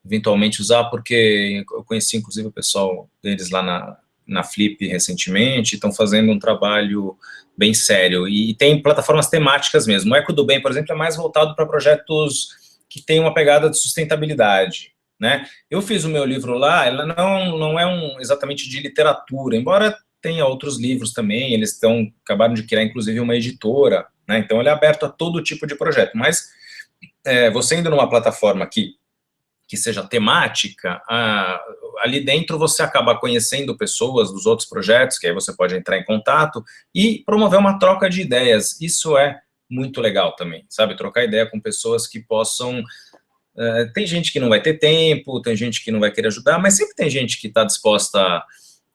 eventualmente usar, porque eu conheci, inclusive, o pessoal deles lá na Flip recentemente, estão fazendo um trabalho bem sério, e tem plataformas temáticas mesmo. O Eco do Bem, por exemplo, é mais voltado para projetos que têm uma pegada de sustentabilidade, né? Eu fiz o meu livro lá, ela não é exatamente de literatura, embora tenha outros livros também, eles acabaram de criar, inclusive, uma editora, né? Então ele é aberto a todo tipo de projeto, mas você indo numa plataforma que seja temática, ali dentro você acaba conhecendo pessoas dos outros projetos, que aí você pode entrar em contato e promover uma troca de ideias. Isso é muito legal também, sabe? Trocar ideia com pessoas que possam... tem gente que não vai ter tempo, tem gente que não vai querer ajudar, mas sempre tem gente que está disposta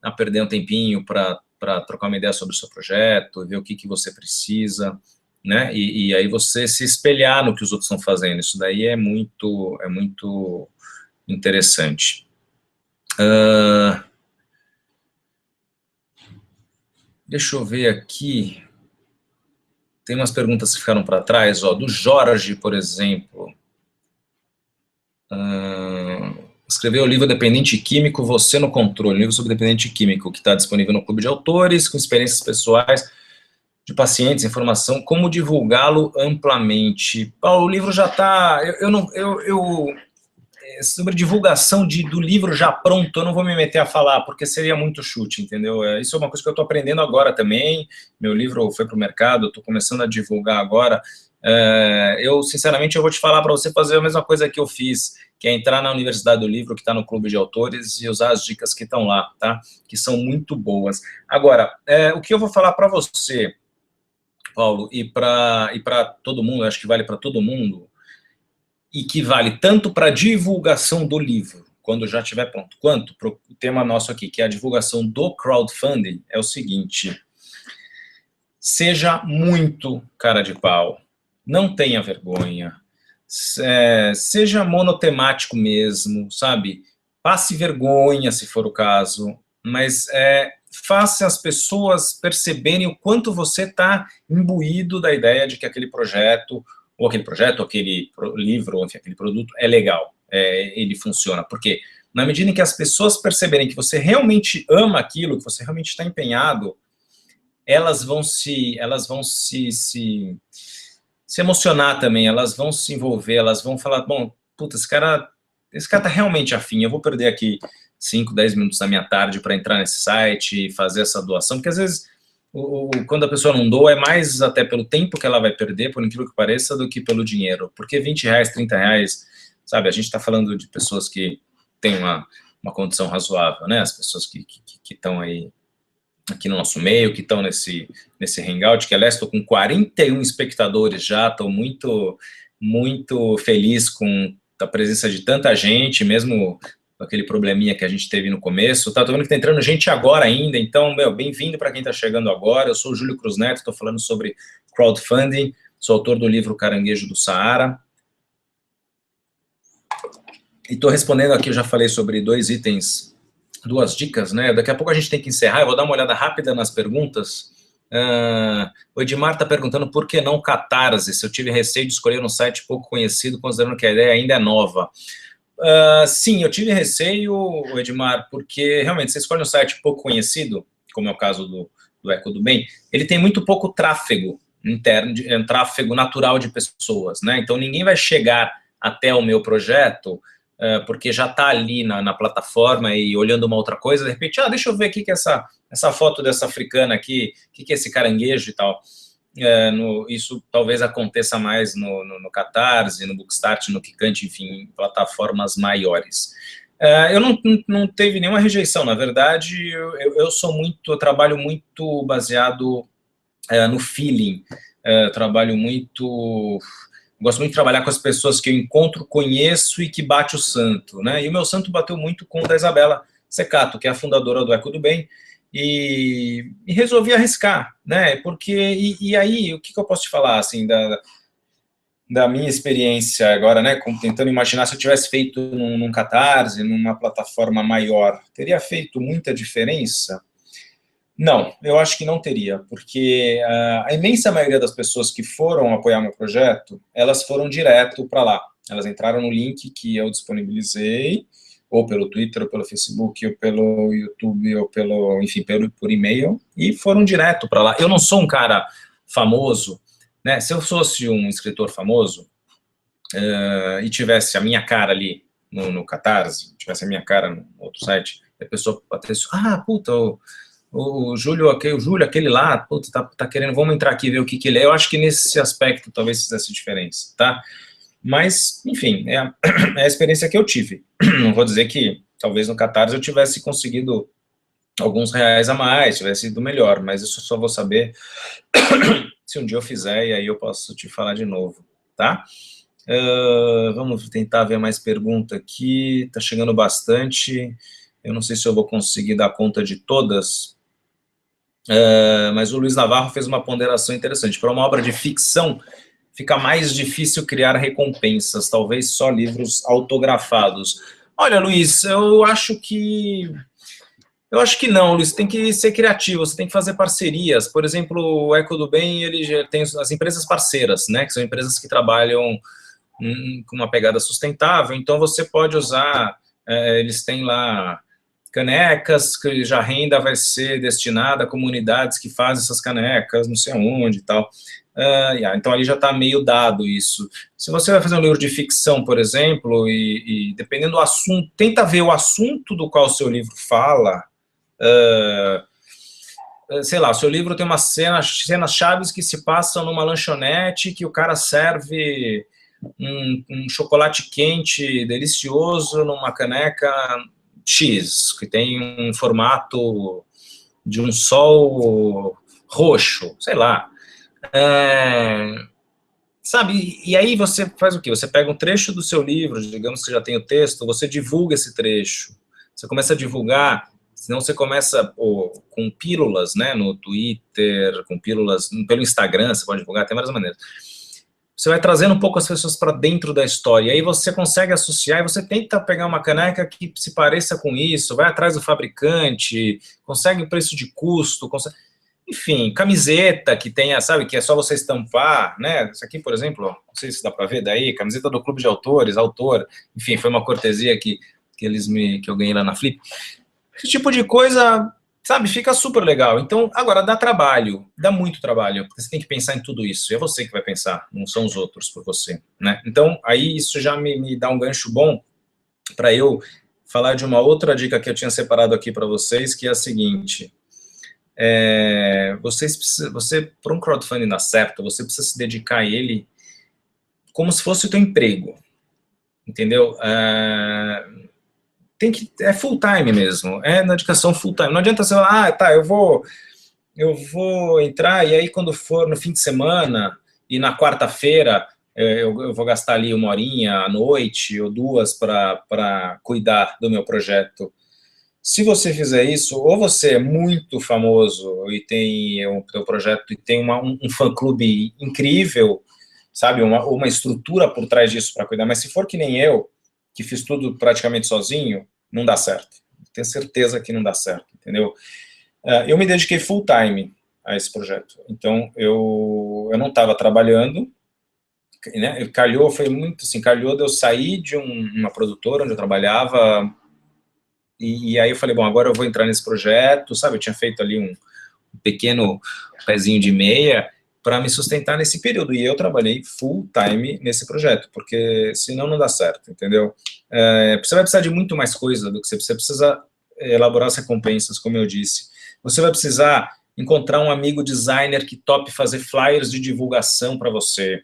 a perder um tempinho para trocar uma ideia sobre o seu projeto, ver o que você precisa, né? E aí você se espelhar no que os outros estão fazendo. Isso daí é muito interessante. Deixa eu ver aqui. Tem umas perguntas que ficaram para trás, ó, do Jorge, por exemplo. Escreveu o livro Dependente Químico, Você no Controle, um livro sobre dependente químico, que está disponível no Clube de Autores, com experiências pessoais de pacientes, informação, como divulgá-lo amplamente. Paulo, o livro já está... sobre divulgação do livro já pronto, eu não vou me meter a falar, porque seria muito chute, entendeu? Isso é uma coisa que eu estou aprendendo agora também, meu livro foi para o mercado, estou começando a divulgar agora. Sinceramente, eu vou te falar para você fazer a mesma coisa que eu fiz, que é entrar na Universidade do Livro, que está no Clube de Autores, e usar as dicas que estão lá, tá? Que são muito boas. Agora, o que eu vou falar para você, Paulo, e para todo mundo, acho que vale para todo mundo, e que vale tanto para a divulgação do livro, quando já estiver pronto, quanto para o tema nosso aqui, que é a divulgação do crowdfunding, é o seguinte: seja muito cara de pau, não tenha vergonha, seja monotemático mesmo, sabe? Passe vergonha, se for o caso, mas faça as pessoas perceberem o quanto você está imbuído da ideia de que aquele projeto, ou aquele livro, ou enfim, aquele produto é legal, ele funciona. Porque na medida em que as pessoas perceberem que você realmente ama aquilo, que você realmente está empenhado, elas vão se emocionar também, elas vão se envolver, elas vão falar, bom, puta, esse cara tá realmente afim, eu vou perder aqui 5, 10 minutos da minha tarde para entrar nesse site e fazer essa doação, porque às vezes, quando a pessoa não doa, é mais até pelo tempo que ela vai perder, por incrível que pareça, do que pelo dinheiro, porque R$20, R$30, sabe, a gente está falando de pessoas que têm uma condição razoável, né, as pessoas que estão aí aqui no nosso meio, que estão nesse hangout, que aliás estou com 41 espectadores já, estou muito, muito feliz com a presença de tanta gente, mesmo com aquele probleminha que a gente teve no começo, tá? Tô vendo que tá entrando gente agora ainda, então, bem-vindo para quem está chegando agora. Eu sou o Júlio Cruz Neto, estou falando sobre crowdfunding, sou autor do livro Caranguejo do Saara, e estou respondendo aqui, eu já falei sobre 2 itens, 2 dicas, né? Daqui a pouco a gente tem que encerrar, eu vou dar uma olhada rápida nas perguntas. O Edmar está perguntando por que não Catarse, se eu tive receio de escolher um site pouco conhecido, considerando que a ideia ainda é nova. Sim, eu tive receio, Edmar, porque realmente você escolhe um site pouco conhecido, como é o caso do Eco do Bem, ele tem muito pouco tráfego interno, tráfego natural de pessoas, né? Então ninguém vai chegar até o meu projeto porque já está ali na plataforma e olhando uma outra coisa, de repente, deixa eu ver aqui que essa foto dessa africana aqui, o que é esse caranguejo e tal. Isso talvez aconteça mais no Catarse, no Bookstart, no Kikante, enfim, em plataformas maiores. Eu não teve nenhuma rejeição, na verdade, eu trabalho muito baseado no feeling, gosto muito de trabalhar com as pessoas que eu encontro, conheço e que bate o santo, né? E o meu santo bateu muito com o da Isabela Secato, que é a fundadora do Eco do Bem, e resolvi arriscar, né? Porque, e aí, o que eu posso te falar, assim, da minha experiência agora, né? Tentando imaginar se eu tivesse feito num Catarse, numa plataforma maior, teria feito muita diferença? Não, eu acho que não teria, porque a imensa maioria das pessoas que foram apoiar meu projeto, elas foram direto para lá. Elas entraram no link que eu disponibilizei, ou pelo Twitter, ou pelo Facebook, ou pelo YouTube, ou pelo, enfim, por e-mail, e foram direto para lá. Eu não sou um cara famoso, né? Se eu fosse um escritor famoso, e tivesse a minha cara ali no Catarse, tivesse a minha cara no outro site, a pessoa até puta, o Júlio, aquele lá, puta, tá querendo, vamos entrar aqui e ver o que ele é. Eu acho que nesse aspecto talvez fizesse diferença, tá? Mas, enfim, é a experiência que eu tive. Não vou dizer que talvez no Catarse eu tivesse conseguido alguns reais a mais, tivesse ido melhor, mas isso eu só vou saber se um dia eu fizer, e aí eu posso te falar de novo, tá? Vamos tentar ver mais pergunta aqui, tá chegando bastante, eu não sei se eu vou conseguir dar conta de todas, mas o Luiz Navarro fez uma ponderação interessante. Para uma obra de ficção, fica mais difícil criar recompensas, talvez só livros autografados. Olha, Luiz, eu acho que não, Luiz, tem que ser criativo, você tem que fazer parcerias. Por exemplo, o Eco do Bem, ele já tem as empresas parceiras, né, que são empresas que trabalham com uma pegada sustentável, então você pode usar, eles têm lá canecas, que já a renda vai ser destinada a comunidades que fazem essas canecas, não sei onde e tal. Então ali já está meio dado isso. Se você vai fazer um livro de ficção, por exemplo, e dependendo do assunto, tenta ver o assunto do qual o seu livro fala, sei lá, o seu livro tem umas cenas chaves que se passam numa lanchonete, que o cara serve um chocolate quente delicioso numa caneca X, que tem um formato de um sol roxo, sei lá. Sabe, e aí você faz o quê? Você pega um trecho do seu livro, digamos que já tem o texto, você divulga esse trecho, você começa a divulgar, senão você começa com pílulas, né, no Twitter, com pílulas pelo Instagram, você pode divulgar, tem várias maneiras. Você vai trazendo um pouco as pessoas para dentro da história, e aí você consegue associar, e você tenta pegar uma caneca que se pareça com isso, vai atrás do fabricante, consegue preço de custo, enfim, camiseta que tenha, sabe, que é só você estampar, né, isso aqui, por exemplo, não sei se dá para ver daí, camiseta do Clube de Autores, autor, enfim, foi uma cortesia que eu ganhei lá na Flip. Esse tipo de coisa, sabe, fica super legal. Então, agora, dá trabalho, dá muito trabalho, porque você tem que pensar em tudo isso, e é você que vai pensar, não são os outros por você, né? Então, aí isso já me dá um gancho bom para eu falar de uma outra dica que eu tinha separado aqui para vocês, que é a seguinte: você, para um crowdfunding dar certo, você precisa se dedicar a ele como se fosse o teu emprego, entendeu? É full time mesmo, é na dedicação full time. Não adianta você falar, tá, eu vou entrar, e aí quando for no fim de semana, e na quarta-feira, eu vou gastar ali 1 horinha à noite, ou 2, para cuidar do meu projeto. Se você fizer isso, ou você é muito famoso, e tem o teu projeto, e tem um fã-clube incrível, sabe, uma estrutura por trás disso para cuidar, mas se for que nem eu, que fiz tudo praticamente sozinho, não dá certo. Tenho certeza que não dá certo, entendeu? Eu me dediquei full time a esse projeto. Então, eu não estava trabalhando, né? Foi muito assim, calhou de eu sair de uma produtora onde eu trabalhava, e aí eu falei, bom, agora eu vou entrar nesse projeto, sabe? Eu tinha feito ali um pequeno pezinho de meia para me sustentar nesse período, e eu trabalhei full time nesse projeto, porque senão não dá certo, entendeu? Você vai precisar de muito mais coisa do que você precisa elaborar as recompensas, como eu disse. Você vai precisar encontrar um amigo designer que tope fazer flyers de divulgação para você.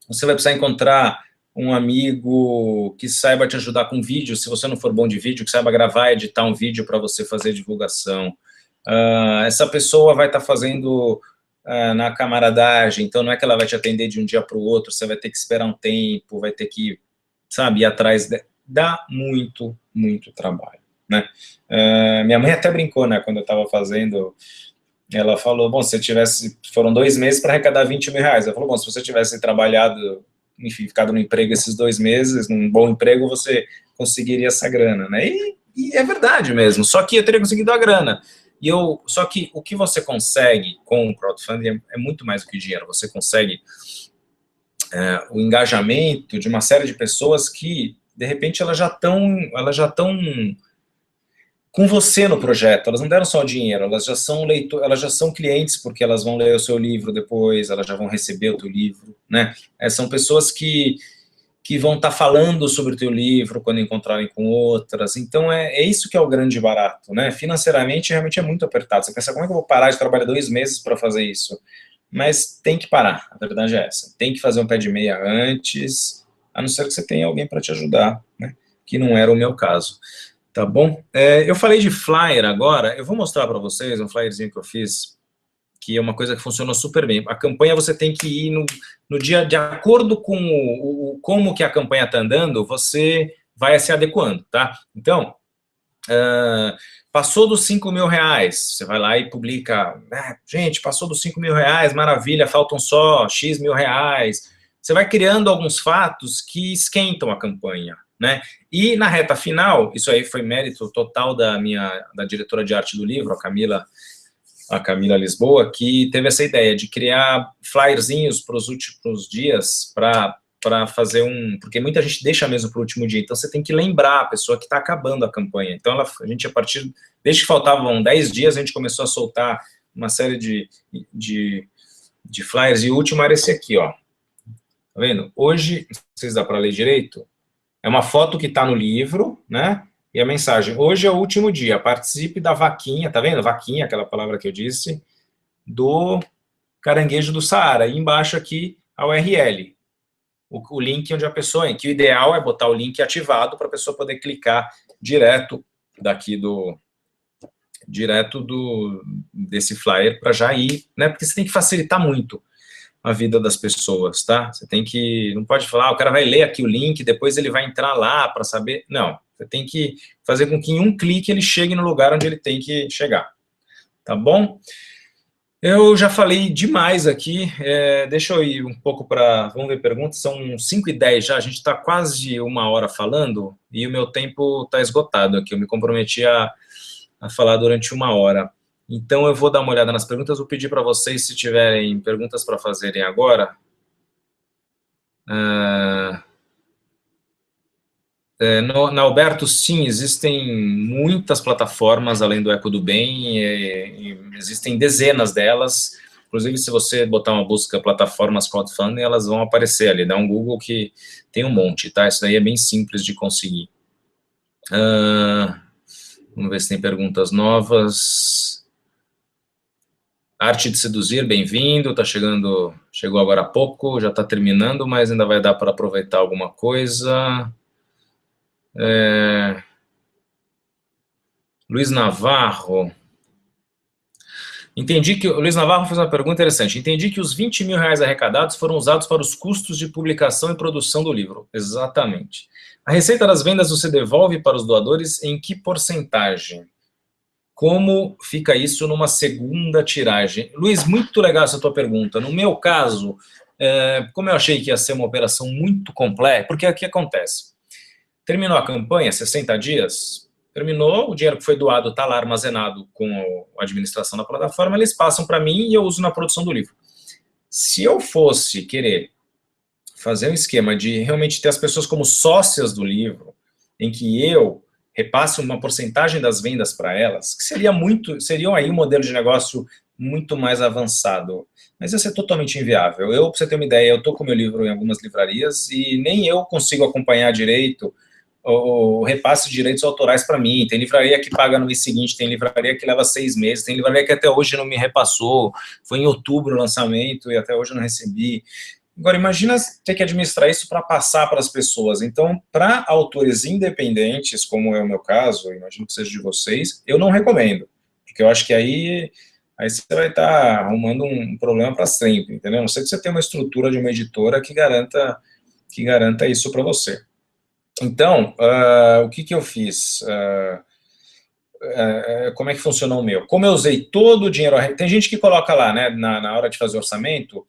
Você vai precisar encontrar um amigo que saiba te ajudar com vídeo, se você não for bom de vídeo, que saiba gravar e editar um vídeo para você fazer divulgação. Essa pessoa vai estar fazendo na camaradagem, então não é que ela vai te atender de um dia para o outro, você vai ter que esperar um tempo, vai ter que, sabe, ir atrás, dá muito, muito trabalho, né? Minha mãe até brincou, né, quando eu estava fazendo, ela falou, bom, se foram 2 meses para arrecadar 20 mil reais, ela falou, bom, se você tivesse trabalhado, enfim, ficado no emprego esses 2 meses, num bom emprego, você conseguiria essa grana, né? E é verdade mesmo, só que eu teria conseguido a grana. Só que o que você consegue com o crowdfunding é muito mais do que dinheiro. Você consegue o engajamento de uma série de pessoas que de repente elas já estão com você no projeto, elas não deram só o dinheiro, elas já são elas já são clientes, porque elas vão ler o seu livro depois, elas já vão receber o teu livro, né? São pessoas que vão estar falando sobre o teu livro quando encontrarem com outras, então é isso que é o grande barato, né? Financeiramente, realmente é muito apertado, você pensa, como é que eu vou parar de trabalhar 2 meses para fazer isso? Mas tem que parar, a verdade é essa, tem que fazer um pé de meia antes, a não ser que você tenha alguém para te ajudar, né? Que não era o meu caso. Tá bom? Eu falei de flyer agora, eu vou mostrar para vocês um flyerzinho que eu fiz, que é uma coisa que funcionou super bem. A campanha você tem que ir no dia, de acordo com como que a campanha está andando, você vai se adequando, tá? Então, passou dos 5 mil reais, você vai lá e publica, gente, passou dos 5 mil reais, maravilha, faltam só X mil reais. Você vai criando alguns fatos que esquentam a campanha, né? E na reta final, isso aí foi mérito total da diretora de arte do livro, a Camila Lisboa, que teve essa ideia de criar flyerzinhos para os últimos dias, para fazer porque muita gente deixa mesmo para o último dia, então você tem que lembrar a pessoa que está acabando a campanha. Então a gente, desde que faltavam 10 dias, a gente começou a soltar uma série de flyers, e o último era esse aqui, ó. Tá vendo? Hoje, não sei se dá para ler direito, é uma foto que está no livro, né? E a mensagem, hoje é o último dia, participe da vaquinha, tá vendo? Vaquinha, aquela palavra que eu disse, do caranguejo do Saara. E embaixo aqui, a URL, o link onde a pessoa, que o ideal é botar o link ativado para a pessoa poder clicar direto desse flyer para já ir, né? Porque você tem que facilitar muito a vida das pessoas, tá? Você tem que, não pode falar, o cara vai ler aqui o link, depois ele vai entrar lá para saber, não, você tem que fazer com que em um clique ele chegue no lugar onde ele tem que chegar, tá bom? Eu já falei demais aqui, deixa eu ir um pouco para, vamos ver perguntas, são 5h10 já, a gente está quase 1 hora falando, e o meu tempo está esgotado aqui, eu me comprometi a falar durante 1 hora. Então, eu vou dar uma olhada nas perguntas, vou pedir para vocês, se tiverem perguntas para fazerem agora. Na Alberto, sim, existem muitas plataformas além do Eco do Bem, existem dezenas delas, inclusive se você botar uma busca plataformas crowdfunding, elas vão aparecer ali, dá um Google que tem um monte, tá? Isso daí é bem simples de conseguir. Vamos ver se tem perguntas novas. Arte de Seduzir, bem-vindo, chegou agora há pouco, já está terminando, mas ainda vai dar para aproveitar alguma coisa. Luiz Navarro. Luiz Navarro fez uma pergunta interessante. Entendi que os 20 mil reais arrecadados foram usados para os custos de publicação e produção do livro. Exatamente. A receita das vendas você devolve para os doadores em que porcentagem? Como fica isso numa segunda tiragem? Luiz, muito legal essa tua pergunta. No meu caso, como eu achei que ia ser uma operação muito complexa, porque o que acontece? Terminou a campanha, 60 dias, terminou, o dinheiro que foi doado está lá armazenado com a administração da plataforma, eles passam para mim e eu uso na produção do livro. Se eu fosse querer fazer um esquema de realmente ter as pessoas como sócias do livro, em que eu repasse uma porcentagem das vendas para elas, que seriam aí um modelo de negócio muito mais avançado, mas ia ser totalmente inviável. Para você ter uma ideia, eu estou com meu livro em algumas livrarias e nem eu consigo acompanhar direito o repasse de direitos autorais para mim. Tem livraria que paga no mês seguinte, tem livraria que leva 6 meses, tem livraria que até hoje não me repassou, foi em outubro o lançamento e até hoje eu não recebi. Agora, imagina ter que administrar isso para passar para as pessoas. Então, para autores independentes, como é o meu caso, imagino que seja de vocês, eu não recomendo, porque eu acho que aí você vai estar arrumando um problema para sempre, entendeu? A não ser que você tenha uma estrutura de uma editora que garanta isso para você. Então, o que eu fiz? Como é que funcionou o meu? Como eu usei todo o dinheiro... Tem gente que coloca lá, né, na hora de fazer orçamento,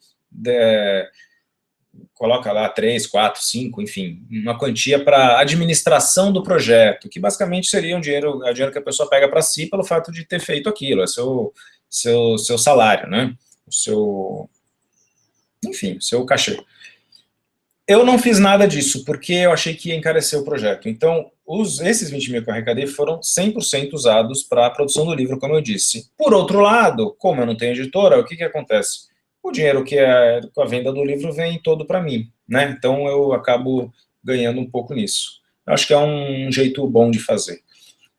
coloca lá 3, 4, 5, enfim, uma quantia para administração do projeto, que basicamente seria o dinheiro que a pessoa pega para si pelo fato de ter feito aquilo, é seu salário, né? Enfim, o seu cachê. Eu não fiz nada disso, porque eu achei que ia encarecer o projeto. Então, esses 20 mil que eu arrecadei foram 100% usados para a produção do livro, como eu disse. Por outro lado, como eu não tenho editora, o que acontece? O dinheiro que é com a venda do livro vem todo para mim, né? Então, eu acabo ganhando um pouco nisso. Eu acho que é um jeito bom de fazer.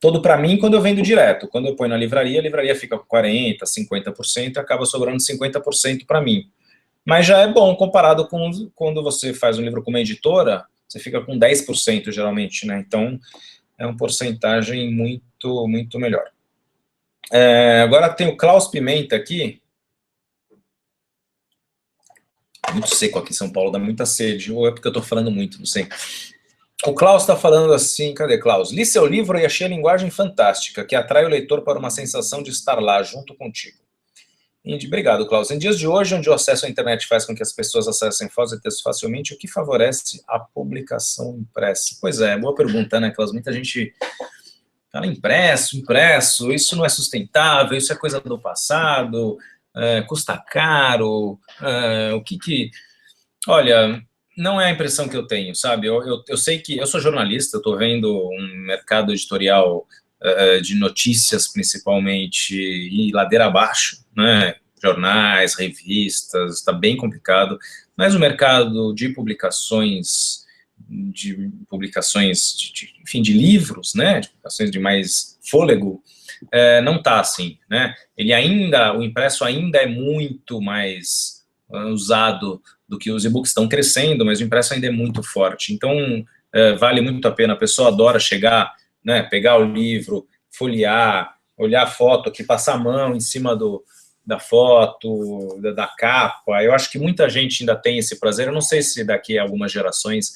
Todo para mim quando eu vendo direto. Quando eu ponho na livraria, a livraria fica com 40%, 50%, acaba sobrando 50% para mim. Mas já é bom comparado com quando você faz um livro com uma editora, você fica com 10% geralmente, né? Então, é uma porcentagem muito, muito melhor. Agora tem o Klaus Pimenta aqui. Muito seco aqui em São Paulo, dá muita sede. Ou é porque eu estou falando muito, não sei. O Klaus está falando assim, cadê Klaus? Li seu livro e achei a linguagem fantástica, que atrai o leitor para uma sensação de estar lá, junto contigo. Obrigado, Klaus. Em dias de hoje, onde o acesso à internet faz com que as pessoas acessem fotos e textos facilmente, o que favorece a publicação impressa? Pois é, boa pergunta, né, Klaus? Muita gente fala impresso, isso não é sustentável, isso é coisa do passado, custa caro, Olha, não é a impressão que eu tenho, sabe? Eu sei que eu sou jornalista, eu estou vendo um mercado editorial de notícias, principalmente, e ladeira abaixo, né? Jornais, revistas, está bem complicado, mas o mercado de publicações, enfim, de livros, né? De publicações de mais fôlego, não está assim, né? O impresso ainda é muito mais usado do que os e-books estão crescendo, mas o impresso ainda é muito forte. Então, vale muito a pena. A pessoa adora chegar, né, pegar o livro, folhear, olhar a foto aqui, passar a mão em cima da foto, da capa. Eu acho que muita gente ainda tem esse prazer. Eu não sei se daqui a algumas gerações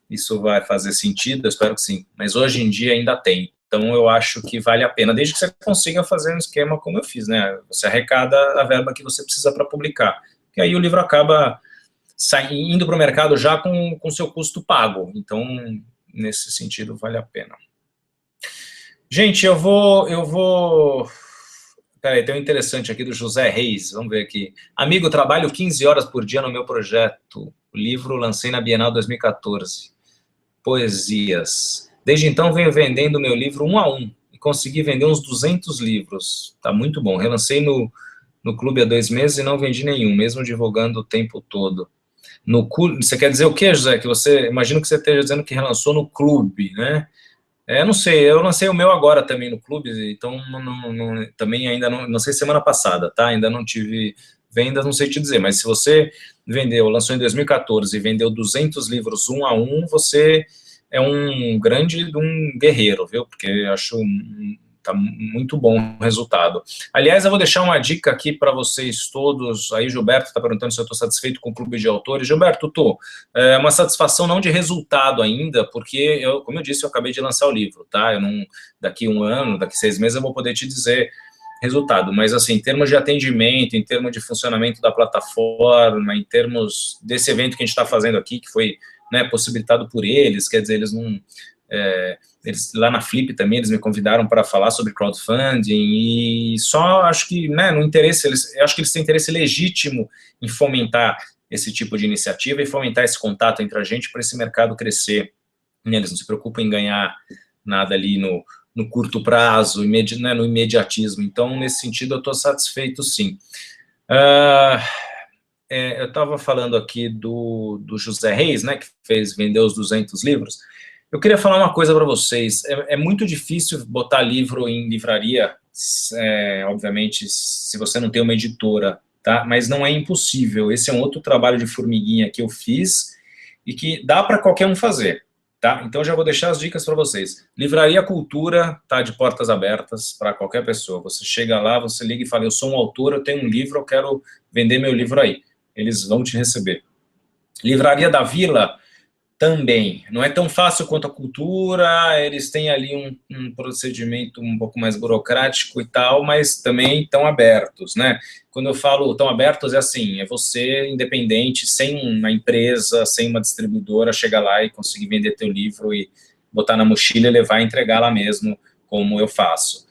isso vai fazer sentido, eu espero que sim. Mas hoje em dia ainda tem. Então, eu acho que vale a pena, desde que você consiga fazer um esquema como eu fiz, né? Você arrecada a verba que você precisa para publicar. E aí o livro acaba indo para o mercado já com seu custo pago. Então, nesse sentido, vale a pena. Gente, eu vou... Peraí, tem um interessante aqui do José Reis, vamos ver aqui. Amigo, trabalho 15 horas por dia no meu projeto. O livro lancei na Bienal 2014. Poesias. Desde então, venho vendendo meu livro 1 a 1. E consegui vender uns 200 livros. Tá muito bom. Relancei no clube há 2 meses e não vendi nenhum, mesmo divulgando o tempo todo. Você quer dizer o quê, José? Imagino que você esteja dizendo que relançou no clube, né? Não sei, eu lancei o meu agora também no clube, então também ainda não sei, semana passada, tá? Ainda não tive vendas, não sei te dizer, mas se você lançou em 2014 e vendeu 200 livros 1 a 1, você é um grande guerreiro, viu? Porque eu acho tá muito bom o resultado. Aliás, eu vou deixar uma dica aqui para vocês todos. Aí, Gilberto está perguntando se eu estou satisfeito com o clube de autores. Gilberto, estou. É uma satisfação não de resultado ainda, porque, como eu disse, eu acabei de lançar o livro, tá? Daqui 1 ano, daqui 6 meses, eu vou poder te dizer resultado. Mas, assim, em termos de atendimento, em termos de funcionamento da plataforma, em termos desse evento que a gente está fazendo aqui, que foi, né, possibilitado por eles, quer dizer, eles não... eles, lá na Flip também, eles me convidaram para falar sobre crowdfunding, e só acho que, né, no interesse, eu acho que eles têm interesse legítimo em fomentar esse tipo de iniciativa e fomentar esse contato entre a gente para esse mercado crescer. Eles não se preocupam em ganhar nada ali no curto prazo, né, no imediatismo. Então, nesse sentido, eu estou satisfeito, sim. Eu estava falando aqui do José Reis, né, que vendeu os 200 livros. Eu queria falar uma coisa para vocês. É muito difícil botar livro em livraria, obviamente, se você não tem uma editora, tá? Mas não é impossível. Esse é um outro trabalho de formiguinha que eu fiz e que dá para qualquer um fazer, tá? Então, já vou deixar as dicas para vocês. Livraria Cultura tá de portas abertas para qualquer pessoa. Você chega lá, você liga e fala, eu sou um autor, eu tenho um livro, eu quero vender meu livro aí. Eles vão te receber. Livraria da Vila... também, não é tão fácil quanto a Cultura, eles têm ali um procedimento um pouco mais burocrático e tal, mas também estão abertos, né? Quando eu falo estão abertos, é assim, é você independente, sem uma empresa, sem uma distribuidora, chegar lá e conseguir vender teu livro e botar na mochila e levar e entregar lá mesmo, como eu faço.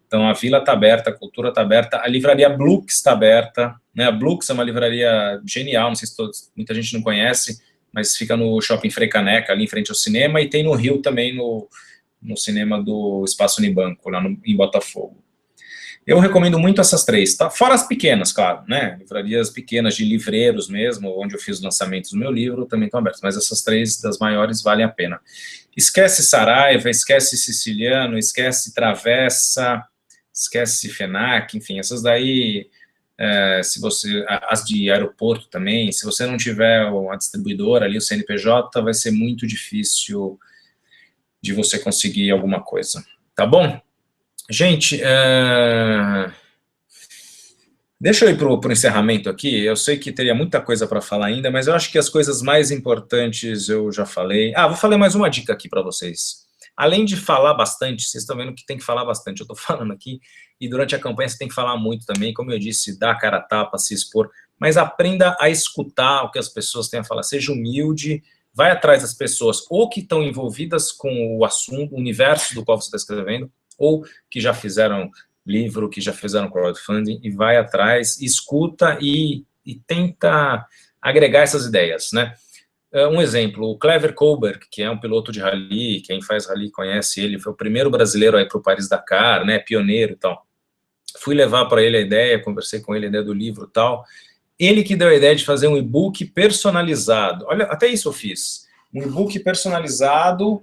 Então, a Vila está aberta, a Cultura está aberta, a livraria Blux está aberta, né? A Blux é uma livraria genial, não sei se muita gente não conhece, mas fica no Shopping Frei Caneca, ali em frente ao cinema, e tem no Rio também, no cinema do Espaço Unibanco, lá em Botafogo. Eu recomendo muito essas três, tá? Fora as pequenas, claro, né? Livrarias pequenas de livreiros mesmo, onde eu fiz os lançamentos do meu livro, também estão abertas, mas essas três das maiores valem a pena. Esquece Saraiva, esquece Siciliano, esquece Travessa, esquece FENAC, enfim, essas daí, se você, as de aeroporto também, se você não tiver a distribuidora ali, o CNPJ, vai ser muito difícil de você conseguir alguma coisa, tá bom? Gente, deixa eu ir para o encerramento aqui. Eu sei que teria muita coisa para falar ainda, mas eu acho que as coisas mais importantes eu já falei. Vou falar mais uma dica aqui para vocês. Além de falar bastante, vocês estão vendo que tem que falar bastante, eu estou falando aqui, e durante a campanha você tem que falar muito também, como eu disse, dar a cara a tapa, se expor, mas aprenda a escutar o que as pessoas têm a falar, seja humilde, vai atrás das pessoas, ou que estão envolvidas com o assunto, o universo do qual você está escrevendo, ou que já fizeram livro, que já fizeram crowdfunding, e vai atrás, escuta e tenta agregar essas ideias, né? Um exemplo, o Clever Colberg, que é um piloto de rally, quem faz rally conhece ele, foi o primeiro brasileiro a ir para o Paris-Dakar, né, pioneiro e tal. Fui levar para ele a ideia, conversei com ele a ideia do livro e tal. Ele que deu a ideia de fazer um e-book personalizado. Olha, até isso eu fiz. Um e-book personalizado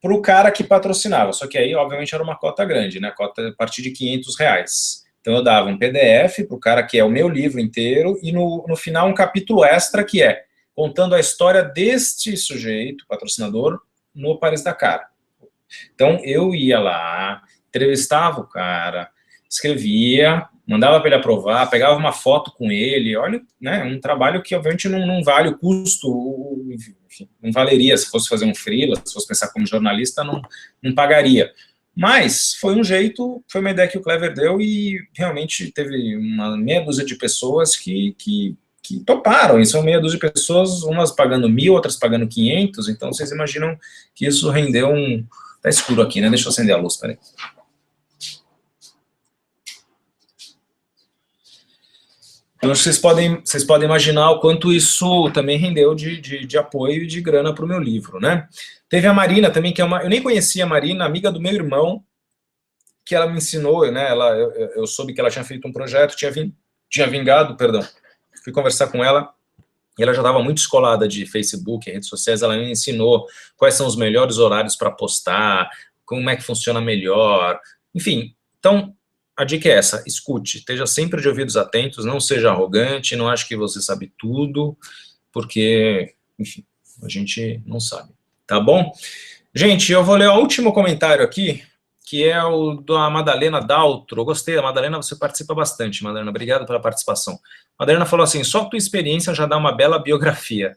para o cara que patrocinava, só que aí, obviamente, era uma cota grande, né, cota a partir de R$500. Então, eu dava um PDF para o cara que é o meu livro inteiro, e no final um capítulo extra que é contando a história deste sujeito, patrocinador, no Paris-Dakar. Então, eu ia lá, entrevistava o cara, escrevia, mandava para ele aprovar, pegava uma foto com ele, olha, né, um trabalho que, obviamente, não vale o custo, enfim, não valeria se fosse fazer um freela, se fosse pensar como jornalista, não pagaria. Mas foi um jeito, foi uma ideia que o Clever deu e realmente teve uma meia dúzia de pessoas que toparam, e são meia dúzia de pessoas, umas pagando 1.000, outras pagando 500, então vocês imaginam que isso rendeu um... Tá escuro aqui, né? Deixa eu acender a luz, peraí. Então, vocês podem imaginar o quanto isso também rendeu de apoio e de grana para o meu livro, né? Teve a Marina também, que é eu nem conhecia a Marina, amiga do meu irmão, que ela me ensinou, né? Eu soube que ela tinha feito um projeto, tinha vingado, perdão. Fui conversar com ela, e ela já estava muito escolada de Facebook, redes sociais, ela me ensinou quais são os melhores horários para postar, como é que funciona melhor, enfim. Então, a dica é essa, escute, esteja sempre de ouvidos atentos, não seja arrogante, não ache que você sabe tudo, porque, enfim, a gente não sabe, tá bom? Gente, eu vou ler o último comentário aqui, que é o da Madalena Daltro. Gostei, da Madalena, você participa bastante, Madalena, obrigado pela participação. Madalena falou assim, só tua experiência já dá uma bela biografia.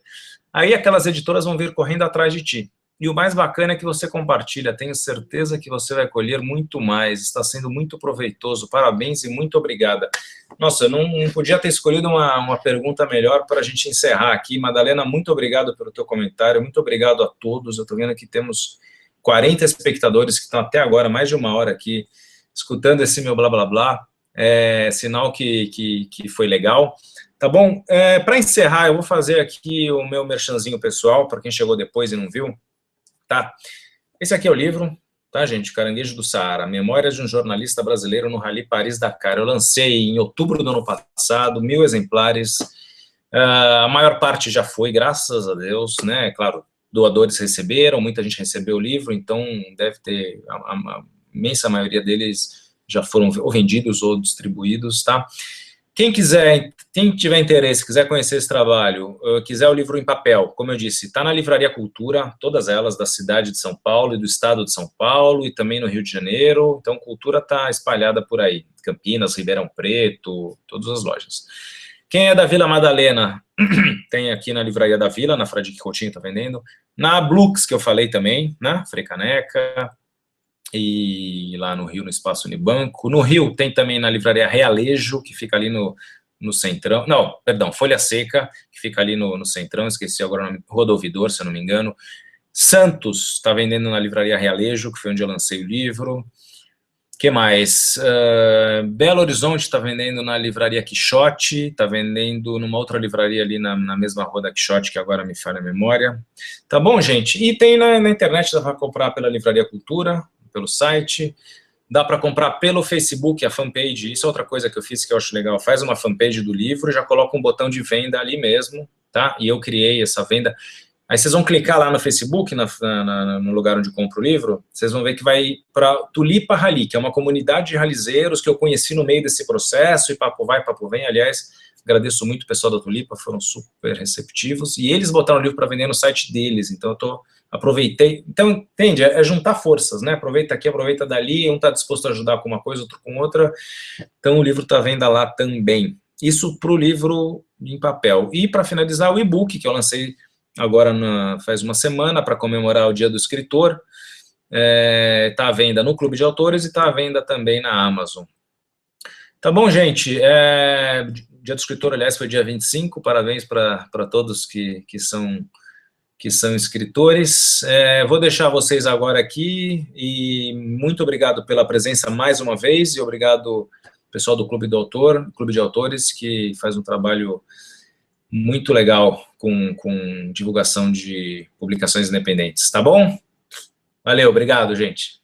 Aí aquelas editoras vão vir correndo atrás de ti. E o mais bacana é que você compartilha, tenho certeza que você vai colher muito mais, está sendo muito proveitoso, parabéns e muito obrigada. Nossa, eu não podia ter escolhido uma pergunta melhor para a gente encerrar aqui. Madalena, muito obrigado pelo teu comentário, muito obrigado a todos, eu estou vendo que temos 40 espectadores que estão até agora, mais de uma hora aqui, escutando esse meu blá blá blá, sinal que foi legal. Tá bom? Para encerrar, eu vou fazer aqui o meu merchanzinho pessoal, para quem chegou depois e não viu, tá? Esse aqui é o livro, tá, gente? Caranguejo do Saara, Memórias de um Jornalista Brasileiro no Rally Paris-Dakar. Eu lancei em outubro do ano passado, 1.000 exemplares, a maior parte já foi, graças a Deus, né? Claro, doadores receberam, muita gente recebeu o livro, então deve ter, a imensa maioria deles já foram ou vendidos ou distribuídos, tá? Quem tiver interesse, quiser conhecer esse trabalho, quiser o livro em papel, como eu disse, está na Livraria Cultura, todas elas da cidade de São Paulo e do estado de São Paulo, e também no Rio de Janeiro, então Cultura está espalhada por aí, Campinas, Ribeirão Preto, todas as lojas. Quem é da Vila Madalena, tem aqui na Livraria da Vila, na Fradique Coutinho está vendendo, na Blux, que eu falei também, né, Frei Caneca, e lá no Rio, no Espaço Unibanco. No Rio tem também na Livraria Realejo, que fica ali no Centrão, não, perdão, Folha Seca, que fica ali no Centrão, esqueci agora o nome, Rua do Ouvidor, se eu não me engano. Santos está vendendo na Livraria Realejo, que foi onde eu lancei o livro. Que mais? Belo Horizonte está vendendo na livraria Quixote, está vendendo numa outra livraria ali na mesma rua da Quixote, que agora me falha a memória. Tá bom, gente? E tem na internet, dá para comprar pela Livraria Cultura, pelo site, dá para comprar pelo Facebook, a fanpage. Isso é outra coisa que eu fiz que eu acho legal. Faz uma fanpage do livro, já coloca um botão de venda ali mesmo, tá? E eu criei essa venda. Aí vocês vão clicar lá no Facebook, no lugar onde compro o livro, vocês vão ver que vai para Tulipa Rally, que é uma comunidade de ralizeiros que eu conheci no meio desse processo, e papo vai, papo vem. Aliás, agradeço muito o pessoal da Tulipa, foram super receptivos, e eles botaram o livro para vender no site deles, então eu aproveitei. Então, entende? É juntar forças, né? Aproveita aqui, aproveita dali, um está disposto a ajudar com uma coisa, outro com outra, então o livro está à venda lá também. Isso para o livro em papel. E para finalizar, o e-book que eu lancei agora faz uma semana, para comemorar o Dia do Escritor, está à venda no Clube de Autores e está à venda também na Amazon. Tá bom, gente? Dia do Escritor, aliás, foi dia 25, parabéns para todos que são escritores. Vou deixar vocês agora aqui, e muito obrigado pela presença mais uma vez, e obrigado pessoal do Clube de Autores, que faz um trabalho muito legal com divulgação de publicações independentes, tá bom? Valeu, obrigado, gente.